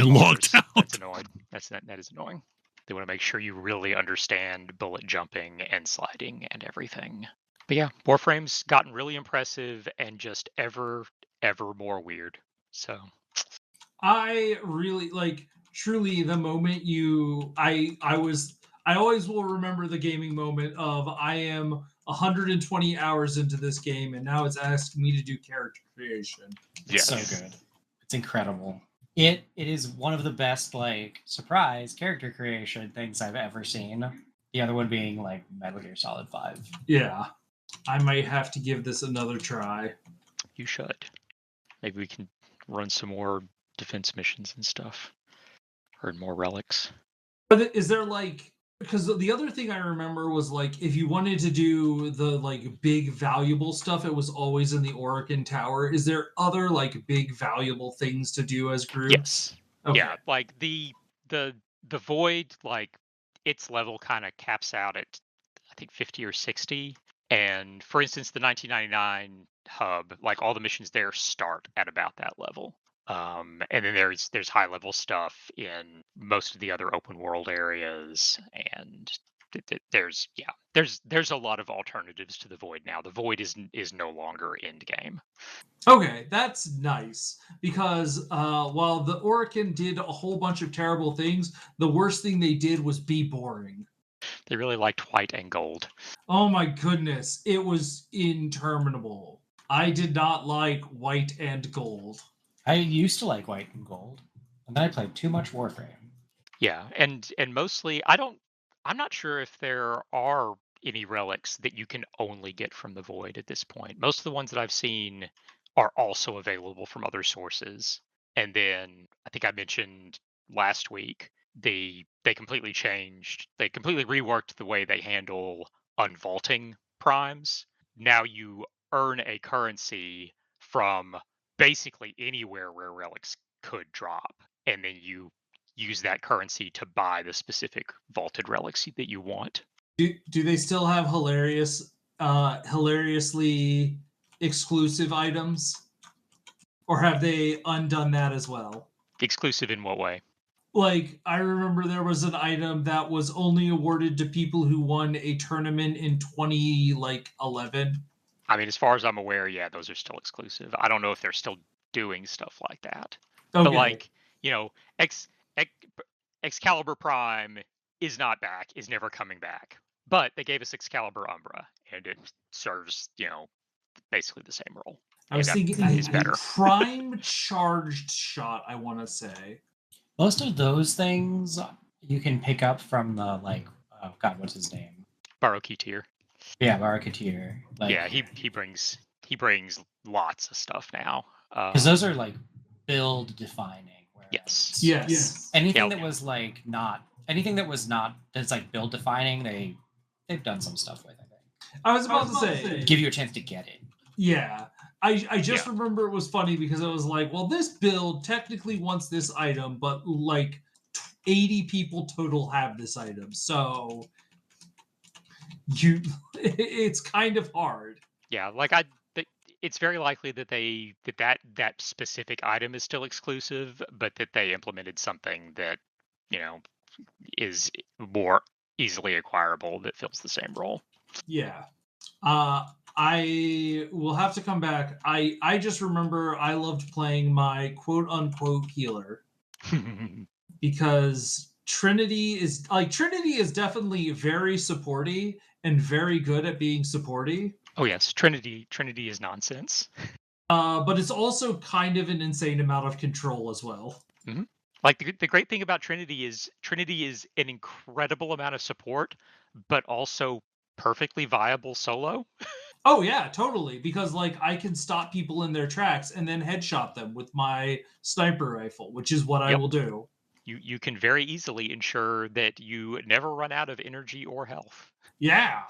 logged out. That's annoying. That is annoying. They want to make sure you really understand bullet jumping and sliding and everything. But yeah, Warframe's gotten really impressive and just ever more weird. So I really truly the moment I always will remember the gaming moment of I am 120 hours into this game and now it's asking me to do character creation. It's so good. It's incredible. It is one of the best surprise character creation things I've ever seen. The other one being Metal Gear Solid 5. Yeah. I might have to give this another try. You should. Maybe we can run some more defense missions and stuff. Or more relics. But is there because the other thing I remember was if you wanted to do the big valuable stuff, it was always in the Orokin Tower. Is there other big valuable things to do as groups? Yes. Okay. Yeah, the void, its level kind of caps out at I think 50 or 60. And for instance, the 1999 hub, all the missions there start at about that level. And then there's high level stuff in most of the other open world areas, and there's a lot of alternatives to the void now. The void is no longer end game. Okay, that's nice because while the Orokin did a whole bunch of terrible things, the worst thing they did was be boring. They really liked white and gold. Oh my goodness, it was interminable. I did not like white and gold. I used to like white and gold, and then I played too much Warframe. Yeah, and mostly I'm not sure if there are any relics that you can only get from the void at this point. Most of the ones that I've seen are also available from other sources. And then I think I mentioned last week they completely reworked the way they handle unvaulting primes. Now you earn a currency from basically anywhere where relics could drop, and then you use that currency to buy the specific vaulted relics that you want. Do they still have hilariously exclusive items? Or have they undone that as well? Exclusive in what way? I remember there was an item that was only awarded to people who won a tournament in 2011. I mean, as far as I'm aware, yeah, those are still exclusive. I don't know if they're still doing stuff like that. Okay. But Excalibur Prime is not back, is never coming back. But they gave us Excalibur Umbra, and it serves, basically the same role. I was thinking a prime charged shot, I want to say. Most of those things you can pick up from the oh god, what's his name? Baroketeer. Yeah, Baroketeer. Yeah, he brings lots of stuff now. Because those are build defining. Yes. Anything that was that's build defining, they've done some stuff with. I think. I was about to say give you a chance to get it. Yeah. I just remember it was funny because it was well, this build technically wants this item, but 80 people total have this item. So it's kind of hard. Yeah, it's very likely that that specific item is still exclusive, but that they implemented something that, is more easily acquirable that fills the same role. Yeah. I will have to come back. I just remember I loved playing my quote unquote healer because Trinity is definitely very supporty and very good at being supporty. Oh yes, Trinity is nonsense. But it's also kind of an insane amount of control as well. Mm-hmm. Like the great thing about Trinity is an incredible amount of support, but also perfectly viable solo. Oh yeah, totally. Because like I can stop people in their tracks and then headshot them with my sniper rifle, which is what I will do. You can very easily ensure that you never run out of energy or health. Yeah,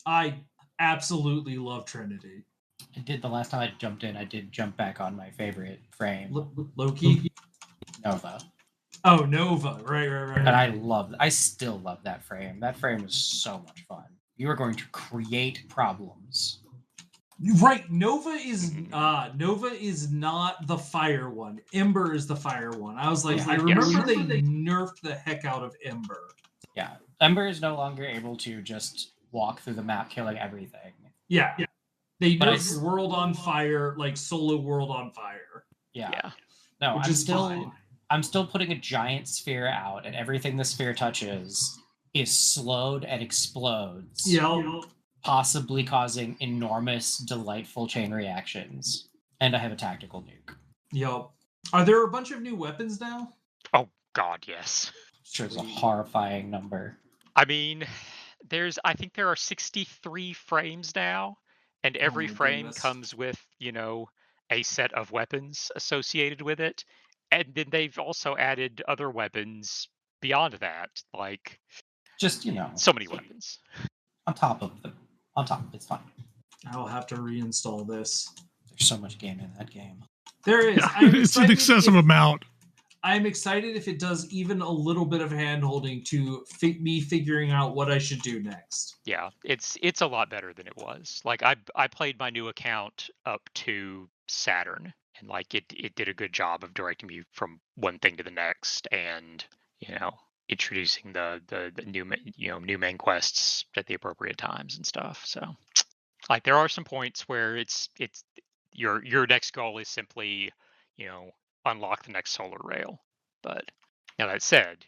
I absolutely love Trinity. I did the last time I jumped in. I did jump back on my favorite frame, Loki. Nova. Oh, Nova. Right. And I still love that frame. That frame was so much fun. You are going to create problems. Right. Nova is not the fire one. Ember is the fire one. I was like, I remember they nerfed the heck out of Ember. Yeah. Ember is no longer able to just walk through the map killing everything. Yeah. They nerfed World on Fire, like solo World on Fire. Yeah. No, I'm still putting a giant sphere out, and everything the sphere touches is slowed and explodes. Yep. Possibly causing enormous, delightful chain reactions. And I have a tactical nuke. Yep. Are there a bunch of new weapons now? Oh God, yes. Sure, it's a horrifying number. I mean, I think there are 63 frames now, and every frame comes with, a set of weapons associated with it. And then they've also added other weapons beyond that, like just, so many weapons. On top of it's fine. I'll have to reinstall this. There's so much game in that game. There is. It's an excessive amount. I'm excited if it does even a little bit of hand-holding to me figuring out what I should do next. Yeah, it's a lot better than it was. Like I played my new account up to Saturn, and like it did a good job of directing me from one thing to the next, and introducing the new main quests at the appropriate times and stuff. So like there are some points where it's your next goal is simply unlock the next solar rail. But now that said,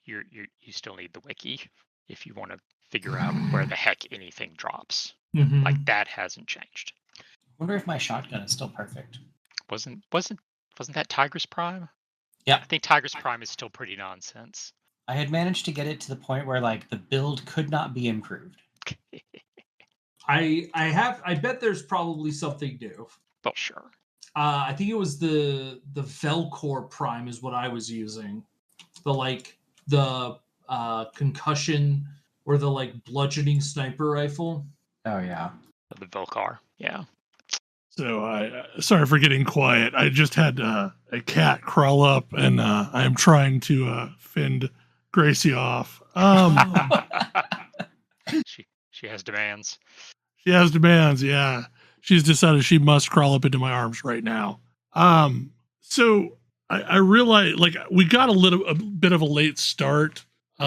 you still need the wiki if you want to figure out where the heck anything drops. Mm-hmm. Like that hasn't changed. I wonder if my shotgun is still perfect. Wasn't that Tigress Prime? Yeah, I think Tigress Prime is still pretty nonsense. I had managed to get it to the point where like the build could not be improved. I bet there's probably something new. Oh sure. I think it was the Velcor Prime is what I was using. The concussion or the like bludgeoning sniper rifle. Oh yeah. The Velcar. Yeah. So sorry for getting quiet. I just had a cat crawl up, and I am trying to fend Gracie off. She has demands. She has demands. Yeah, she's decided she must crawl up into my arms right now. So I realize like we got a bit of a late start. So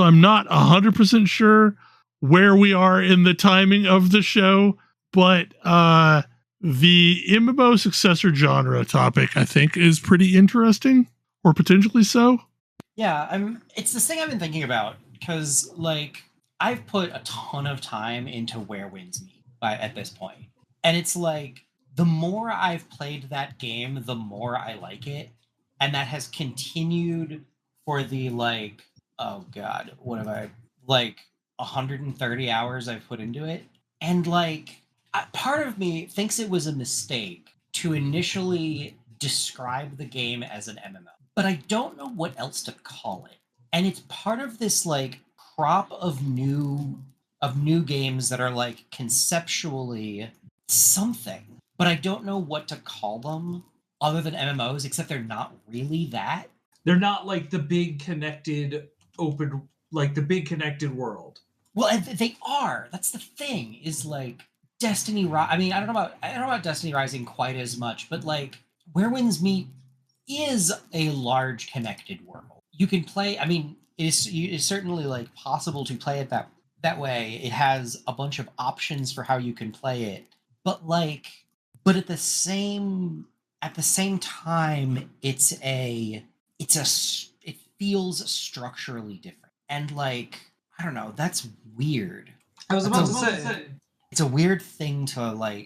I'm not 100% sure where we are in the timing of the show. But the MMO successor genre topic, I think, is pretty interesting, or potentially so. Yeah, it's this thing I've been thinking about, because, like, I've put a ton of time into Where Winds Meet at this point. And it's like, the more I've played that game, the more I like it. And that has continued for the, like, oh God, what have I, like, 130 hours I've put into it. And, like, part of me thinks it was a mistake to initially describe the game as an MMO, but I don't know what else to call it. And it's part of this like crop of new games that are like conceptually something, but I don't know what to call them other than MMOs, except they're not really that. They're not like the big connected open, like the big connected world. Well, they are. That's the thing. Is like Destiny. I mean, I don't know about Destiny Rising quite as much, but like Where Winds Meet is a large connected world. You can play. I mean, it is certainly like possible to play it That way, it has a bunch of options for how you can play it. But but at the same time, it feels structurally different. And I don't know, that's weird. I was about to say, it's a weird thing to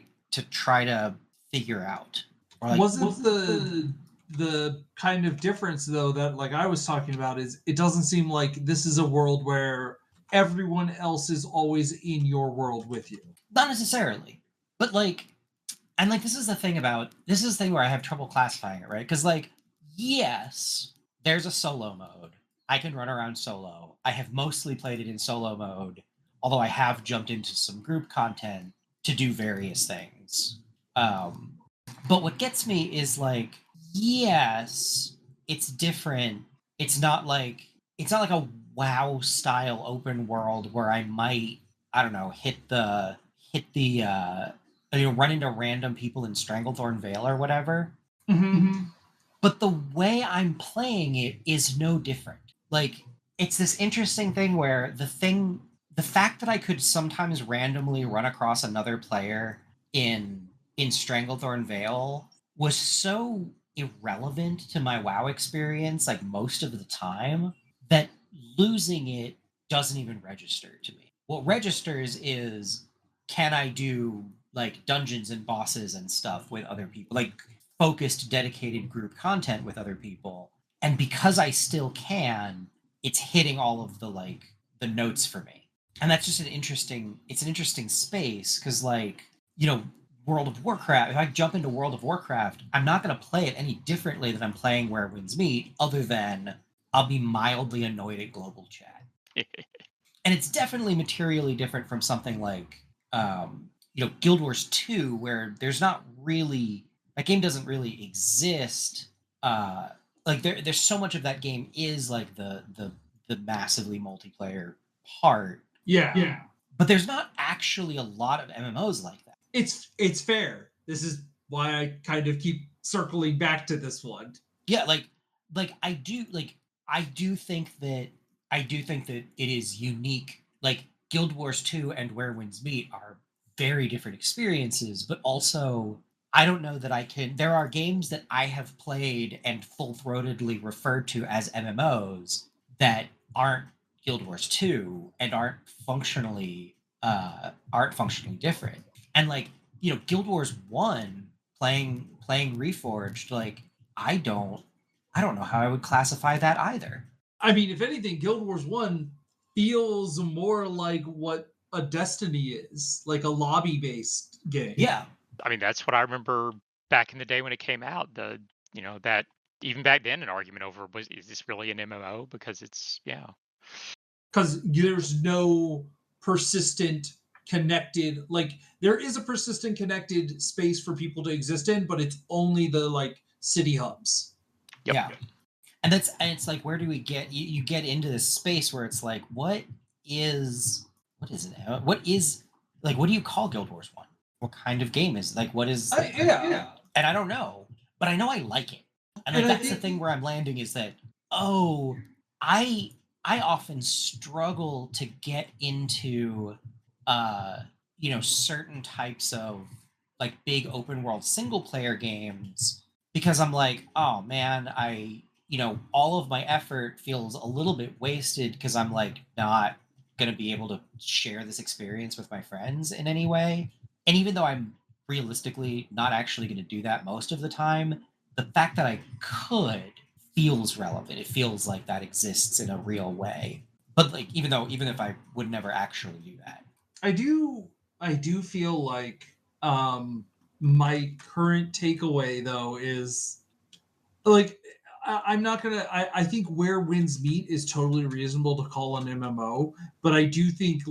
try to figure out. Or wasn't the kind of difference though that I was talking about is it doesn't seem like this is a world where everyone else is always in your world with you. Not necessarily, but and this is the thing where I have trouble classifying it, right? Because yes, there's a solo mode. I can run around solo. I have mostly played it in solo mode, although I have jumped into some group content to do various things. But what gets me is yes, it's different. It's not like a WoW style open world where I might, I don't know, run into random people in Stranglethorn Vale or whatever. Mm-hmm. But the way I'm playing it is no different. It's this interesting thing where the fact that I could sometimes randomly run across another player in Stranglethorn Vale was so irrelevant to my WoW experience, most of the time, that losing it doesn't even register to me. What registers is, can I do dungeons and bosses and stuff with other people, focused, dedicated group content with other people. And because I still can, it's hitting all of the notes for me. And that's just an interesting space because World of Warcraft, if I jump into World of Warcraft, I'm not going to play it any differently than I'm playing Where Winds Meet, other than I'll be mildly annoyed at global chat. And it's definitely materially different from something Guild Wars 2, where there's not really, that game doesn't really exist. There's so much of that game is the massively multiplayer part. Yeah. But there's not actually a lot of MMOs like that. It's fair. This is why I kind of keep circling back to this one. Yeah, I do think that it is unique. Guild Wars 2 and Where Winds Meet are very different experiences, but also I don't know that I can. There are games that I have played and full-throatedly referred to as MMOs that aren't Guild Wars 2 and aren't functionally different. And Guild Wars 1, playing Reforged, I don't know how I would classify that either. I mean, if anything, Guild Wars 1 feels more like what a Destiny is, like a lobby-based game. Yeah. I mean, that's what I remember back in the day when it came out. That even back then, an argument over is this really an MMO? Because it's, yeah. Because there's no persistent connected, there is a persistent connected space for people to exist in, but it's only the city hubs. Yep. Yeah. And it's where do we get, you get into this space where it's what is it? What do you call Guild Wars 1? What kind of game is what is yeah. And I don't know, but I know I like it. And that's the thing where I'm landing is that, I often struggle to get into certain types of big open world single player games, because I'm oh man, all of my effort feels a little bit wasted because I'm not going to be able to share this experience with my friends in any way. And even though I'm realistically not actually going to do that most of the time, the fact that I could feels relevant. It feels like that exists in a real way. But even if I would never actually do that. I do feel my current takeaway though is I'm not gonna. I think Where Winds Meet is totally reasonable to call an MMO, but I do think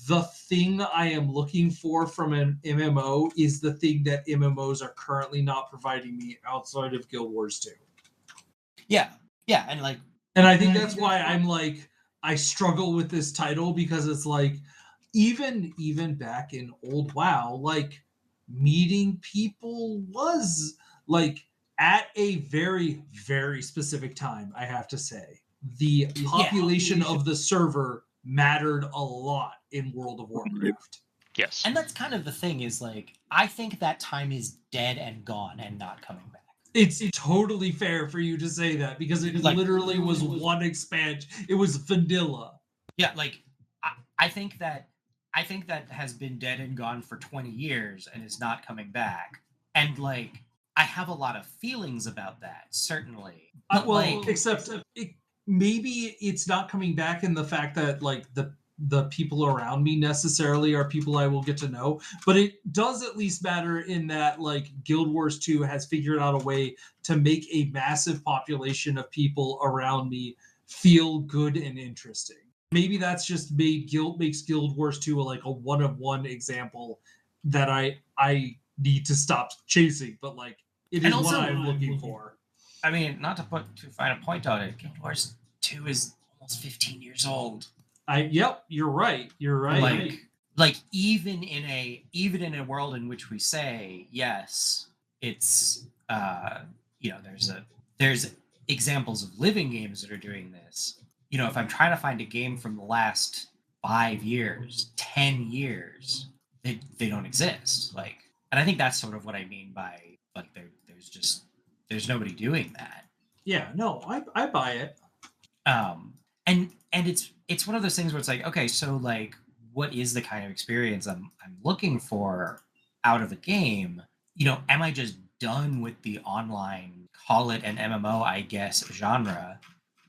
the thing I am looking for from an MMO is the thing that MMOs are currently not providing me outside of Guild Wars 2. Yeah, and I think that's why I'm I struggle with this title, because it's even back in old WoW, meeting people was at a very, very specific time, I have to say. The population of the server mattered a lot in World of Warcraft. Yes. And that's kind of the thing is like, I think that time is dead and gone and not coming back. It's totally fair for you to say that because it literally was one expansion. It was vanilla. Yeah, like I think that has been dead and gone for 20 years and is not coming back. And like I have a lot of feelings about that, certainly. But except maybe it's not coming back in the fact that like the people around me necessarily are people I will get to know, but it does at least matter in that like Guild Wars 2 has figured out a way to make a massive population of people around me feel good and interesting. Maybe that's just makes Guild Wars 2 like a one-of-one example that I need to stop chasing, but like it is what I'm looking for. I mean, not to put too fine a point on it, Guild Wars 2 is almost 15 years old. You're right. Like even in a world in which we say yes, it's there's examples of living games that are doing this. You know, if I'm trying to find a game from the last 5 years, 10 years, they don't exist. Like, and I think that's sort of what I mean by like there's nobody doing that. Yeah, no, I buy it. And it's one of those things where it's like, okay, so like, what is the kind of experience I'm looking for out of a game? You know, am I just done with the online, call it an MMO, I guess, genre?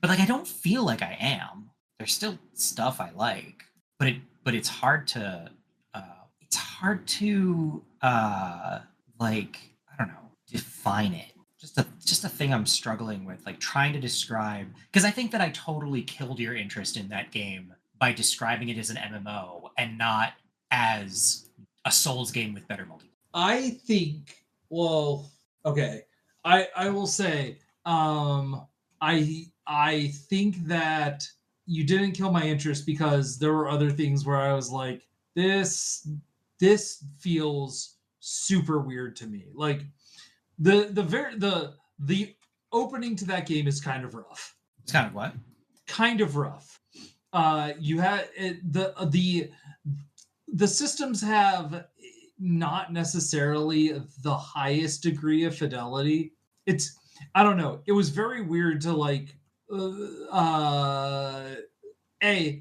But like, I don't feel like I am. There's still stuff I like, but it's hard to like, I don't know, define it. Just a thing I'm struggling with, like trying to describe, because I think that I totally killed your interest in that game by describing it as an MMO and not as a Souls game with better multiplayer. I think, well, okay, I will say, I think that you didn't kill my interest because there were other things where I was like, this feels super weird to me. Like the opening to that game is kind of rough. It's kind of what? Kind of rough. You had the systems have not necessarily the highest degree of fidelity. It's, I don't know. It was very weird to like. The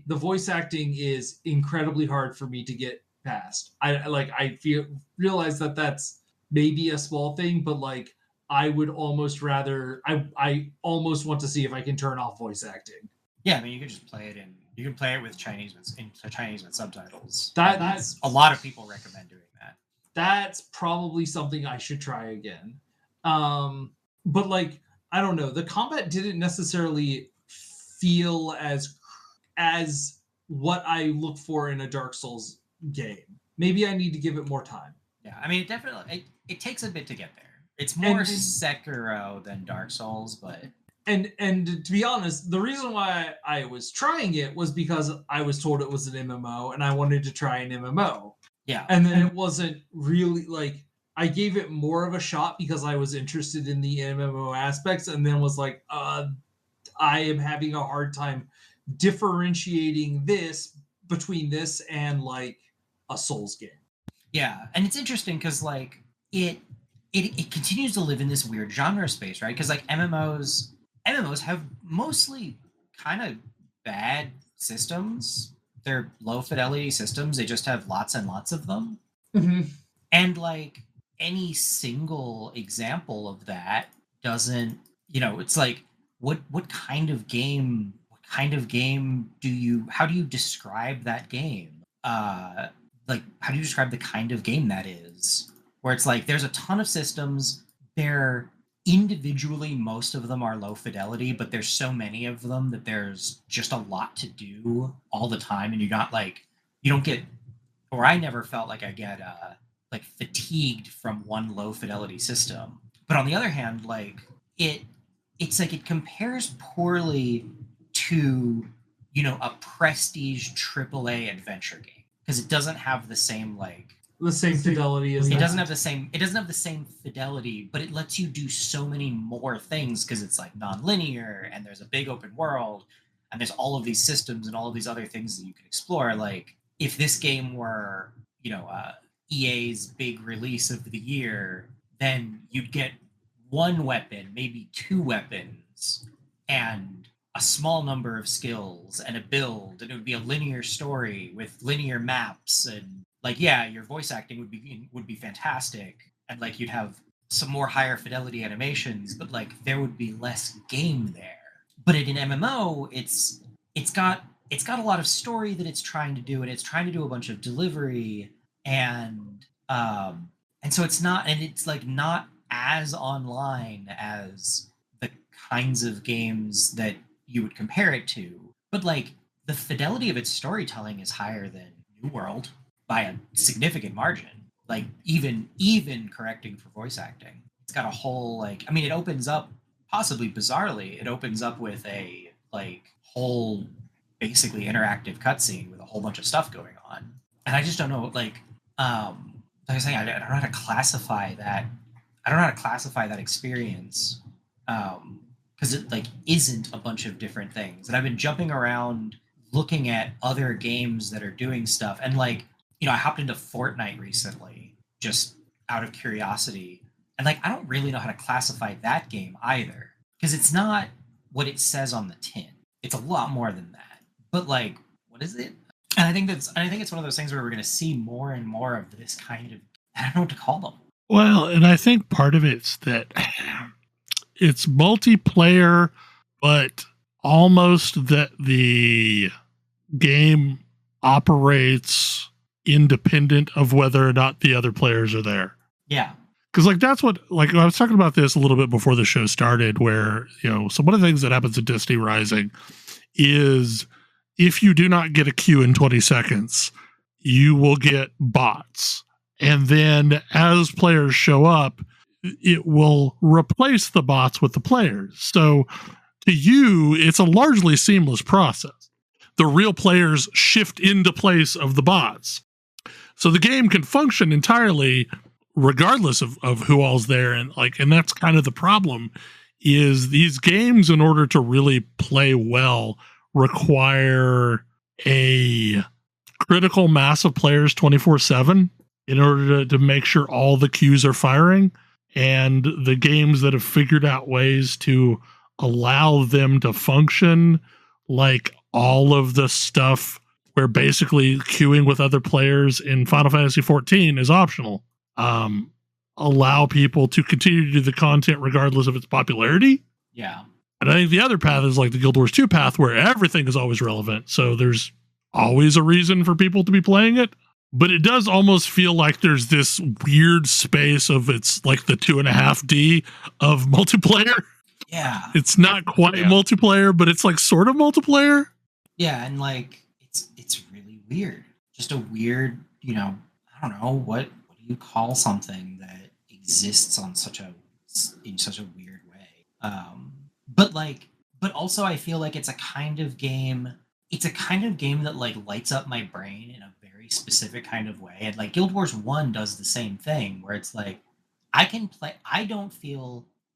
voice acting is incredibly hard for me to get past. I realize that that's maybe a small thing, but like I would almost rather I almost want to see if I can turn off voice acting. Yeah, I mean you can just play it you can play it with Chinese with subtitles. That's a lot of people recommend doing that. That's probably something I should try again. But like I don't know, the combat didn't necessarily feel as what I look for in a Dark Souls game. Maybe I need to give it more time. Yeah, I mean, it definitely it takes a bit to get there. It's more Sekiro than Dark Souls, but and to be honest, the reason why I was trying it was because I was told it was an MMO and I wanted to try an MMO. Yeah, and then it wasn't really like. I gave it more of a shot because I was interested in the MMO aspects, and then was like, I am having a hard time differentiating this between this and like a Souls game. Yeah, and it's interesting because like it continues to live in this weird genre space, right? Because like MMOs have mostly kind of bad systems. They're low fidelity systems. They just have lots and lots of them. Mm-hmm. And like any single example of that doesn't, it's like what kind of game how do you describe that game? Like how do you describe the kind of game that is? Where it's like there's a ton of systems, they're individually, most of them are low fidelity, but there's so many of them that there's just a lot to do all the time, and you don't get, or I never felt like I get like fatigued from one low fidelity system. But on the other hand, like it's like it compares poorly to a prestige AAA adventure game because it doesn't have the same fidelity as it doesn't have the same fidelity, but it lets you do so many more things because it's like non-linear and there's a big open world and there's all of these systems and all of these other things that you can explore. Like if this game were, EA's big release of the year, then you'd get one weapon, maybe two weapons, and a small number of skills and a build, and it would be a linear story with linear maps, and like, yeah, your voice acting would be fantastic, and like you'd have some more higher fidelity animations, but like there would be less game there. But in an MMO, it's got a lot of story that it's trying to do, and it's trying to do a bunch of delivery, and so it's not, and it's like not as online as the kinds of games that you would compare it to, but like the fidelity of its storytelling is higher than New World by a significant margin. Like even correcting for voice acting, it's got a whole like, I mean, it opens up, possibly bizarrely, it opens up with a like whole basically interactive cutscene with a whole bunch of stuff going on, and I just don't know, like I was saying, I don't know how to classify that. I don't know how to classify that experience, because it like isn't a bunch of different things. And I've been jumping around looking at other games that are doing stuff, and like, I hopped into Fortnite recently just out of curiosity, and like I don't really know how to classify that game either, because it's not what it says on the tin. It's a lot more than that. But like, what is it? And I think it's one of those things where we're going to see more and more of this kind of, I don't know what to call them. Well, and I think part of it's that it's multiplayer, but almost that the game operates independent of whether or not the other players are there. Yeah. Because like that's what, like I was talking about this a little bit before the show started, where, so one of the things that happens in Destiny Rising is if you do not get a queue in 20 seconds, you will get bots. And then as players show up, it will replace the bots with the players. So to you, it's a largely seamless process. The real players shift into place of the bots. So the game can function entirely regardless of who all's there. And that's kind of the problem, is these games, in order to really play well, require a critical mass of players 24/7 in order to make sure all the queues are firing. And the games that have figured out ways to allow them to function, like all of the stuff where basically queuing with other players in Final Fantasy XIV is optional, allow people to continue to do the content regardless of its popularity. Yeah. And I think the other path is like the Guild Wars 2 path, where everything is always relevant. So there's always a reason for people to be playing it. But it does almost feel like there's this weird space of, it's like the 2.5D of multiplayer. Yeah. It's not quite multiplayer, but it's like sort of multiplayer. Yeah, and like it's really weird. Just a weird, I don't know, what do you call something that exists in such a weird way? But also I feel like it's a kind of game that like lights up my brain in a very specific kind of way. And like Guild Wars 1 does the same thing, where it's like I can play,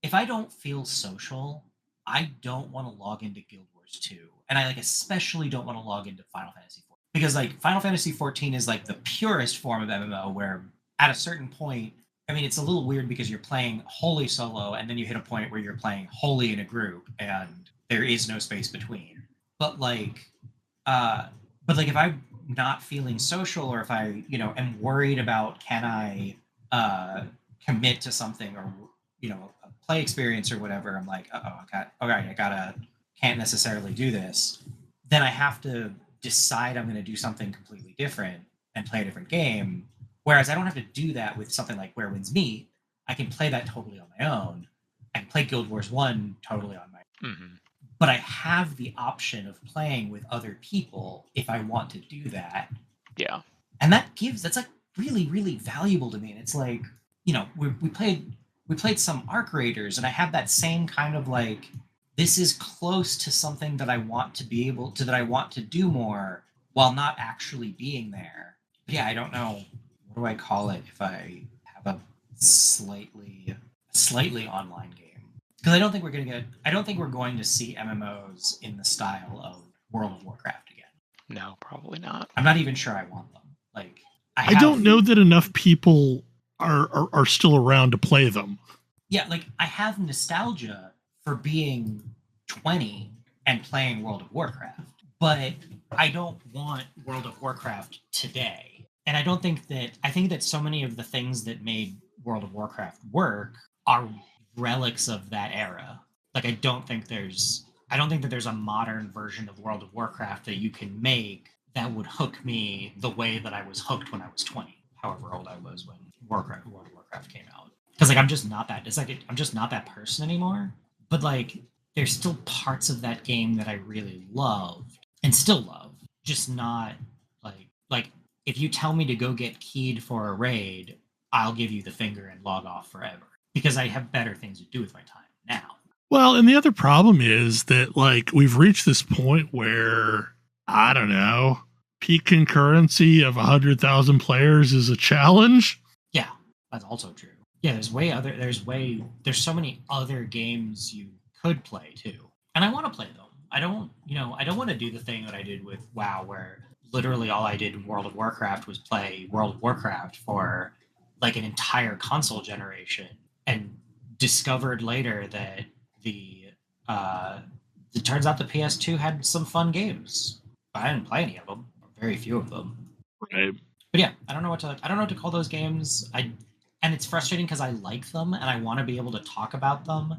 if I don't feel social, I don't want to log into Guild Wars 2. And I like especially don't want to log into Final Fantasy 14. Because like Final Fantasy 14 is like the purest form of MMO, where at a certain point, I mean, it's a little weird because you're playing wholly solo, and then you hit a point where you're playing wholly in a group, and there is no space between. But like if I'm not feeling social, or if I, am worried about, can I commit to something, or, a play experience or whatever, I'm like, can't necessarily do this. Then I have to decide I'm going to do something completely different and play a different game. Whereas I don't have to do that with something like Where Winds Meet. I can play that totally on my own. I can play Guild Wars 1 totally on my own. Mm-hmm. But I have the option of playing with other people if I want to do that. Yeah. And that's like really, really valuable to me. And it's like, we played some Arc Raiders, and I had that same kind of like, this is close to something that I want to be able to, that I want to do more while not actually being there. But yeah, I don't know, what do I call it if I have a slightly online game? Because I don't think we're going to see MMOs in the style of World of Warcraft again. No, probably not. I'm not even sure I want them. Like, I don't know that enough people are still around to play them. Yeah, like I have nostalgia for being 20 and playing World of Warcraft, but I don't want World of Warcraft today. And I think that so many of the things that made World of Warcraft work are relics of that era. Like I don't think that there's a modern version of World of Warcraft that you can make that would hook me the way that I was hooked when I was 20, however old I was when World of Warcraft came out. Because like I'm just not that person anymore. But like there's still parts of that game that I really loved and still love. Just not like if you tell me to go get keyed for a raid, I'll give you the finger and log off forever. Because I have better things to do with my time now. Well, and the other problem is that like we've reached this point where, I don't know, peak concurrency of 100,000 players is a challenge. Yeah, that's also true. Yeah, there's so many other games you could play too. And I want to play them. I don't want to do the thing that I did with WoW where literally all I did in World of Warcraft was play World of Warcraft for like an entire console generation and discovered later that it turns out the PS2 had some fun games. But I didn't play any of them, or very few of them. Right. But yeah, I don't know what to call those games. And it's frustrating because I like them and I want to be able to talk about them.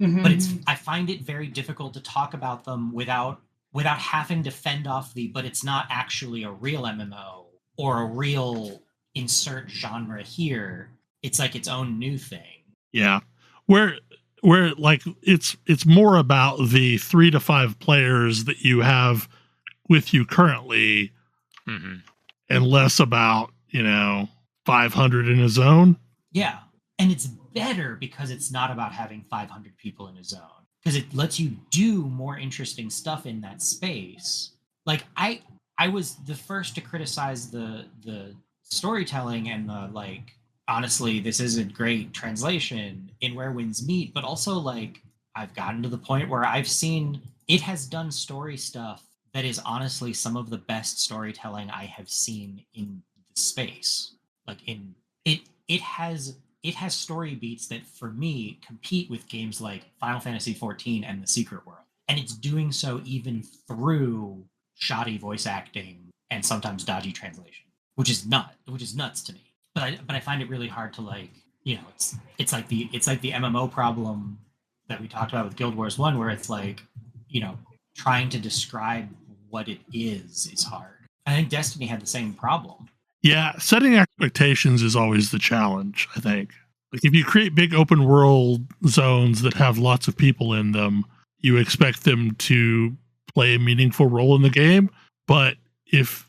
Mm-hmm. But I find it very difficult to talk about them without having to fend off but it's not actually a real MMO or a real insert genre here. It's like its own new thing. Yeah. Where like it's more about the 3 to 5 players that you have with you currently, mm-hmm. and less about 500 in a zone. Yeah, and it's better because it's not about having 500 people in a zone because it lets you do more interesting stuff in that space. Like I was the first to criticize the storytelling and the like. Honestly, this isn't great translation in Where Winds Meet, but also like I've gotten to the point where I've seen it has done story stuff that is honestly some of the best storytelling I have seen in the space. Like it has story beats that for me compete with games like Final Fantasy XIV and The Secret World. And it's doing so even through shoddy voice acting and sometimes dodgy translation, which is nuts to me. But I find it really hard to like, it's like the MMO problem that we talked about with Guild Wars 1, where it's like, trying to describe what it is hard. I think Destiny had the same problem. Yeah, setting expectations is always the challenge, I think. Like if you create big open world zones that have lots of people in them, you expect them to play a meaningful role in the game. But if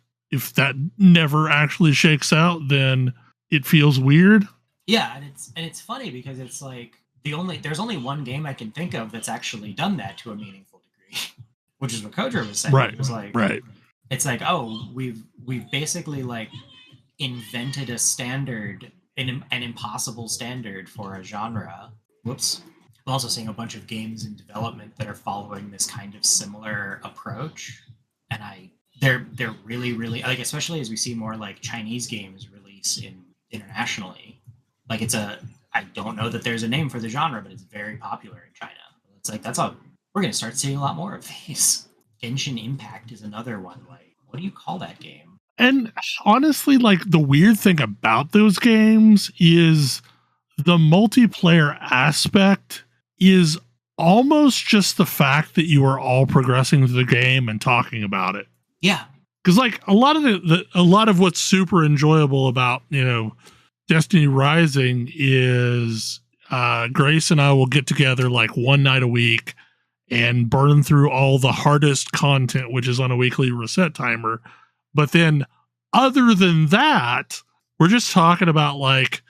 that never actually shakes out, then it feels weird. Yeah, and it's funny because it's like there's only one game I can think of that's actually done that to a meaningful degree, which is what Kodra was saying. Right. It was like, right. It's like, oh, we've basically like invented a standard, an impossible standard for a genre. Whoops. I'm also seeing a bunch of games in development that are following this kind of similar approach, and they're really, really like, especially as we see more like Chinese games release internationally. Like I don't know that there's a name for the genre, but it's very popular in China. It's like we're gonna start seeing a lot more of these. Genshin Impact is another one. Like, what do you call that game? And honestly, like the weird thing about those games is the multiplayer aspect is almost just the fact that you are all progressing through the game and talking about it. Yeah. Because like a lot of what's super enjoyable about, Destiny Rising is Grace and I will get together like one night a week and burn through all the hardest content, which is on a weekly reset timer. But then other than that, we're just talking about like,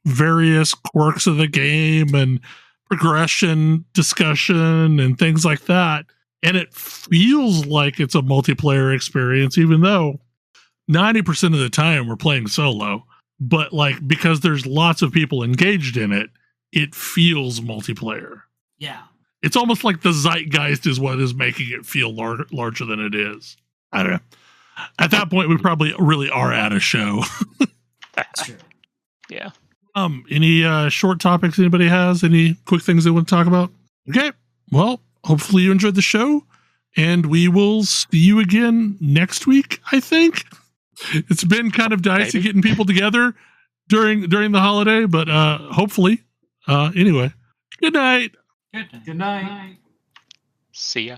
various quirks of the game and progression discussion and things like that. And it feels like it's a multiplayer experience, even though 90% of the time we're playing solo. But like, because there's lots of people engaged in it, it feels multiplayer. Yeah. It's almost like the zeitgeist is what is making it feel larger than it is. I don't know. At that point, we probably really are at a show. That's true. Yeah. Any short topics anybody has? Any quick things they want to talk about? Okay. Well, hopefully you enjoyed the show, and we will see you again next week, I think. It's been kind of dicey getting people together during the holiday, but hopefully. Anyway, good night. Good night. Good night. See ya.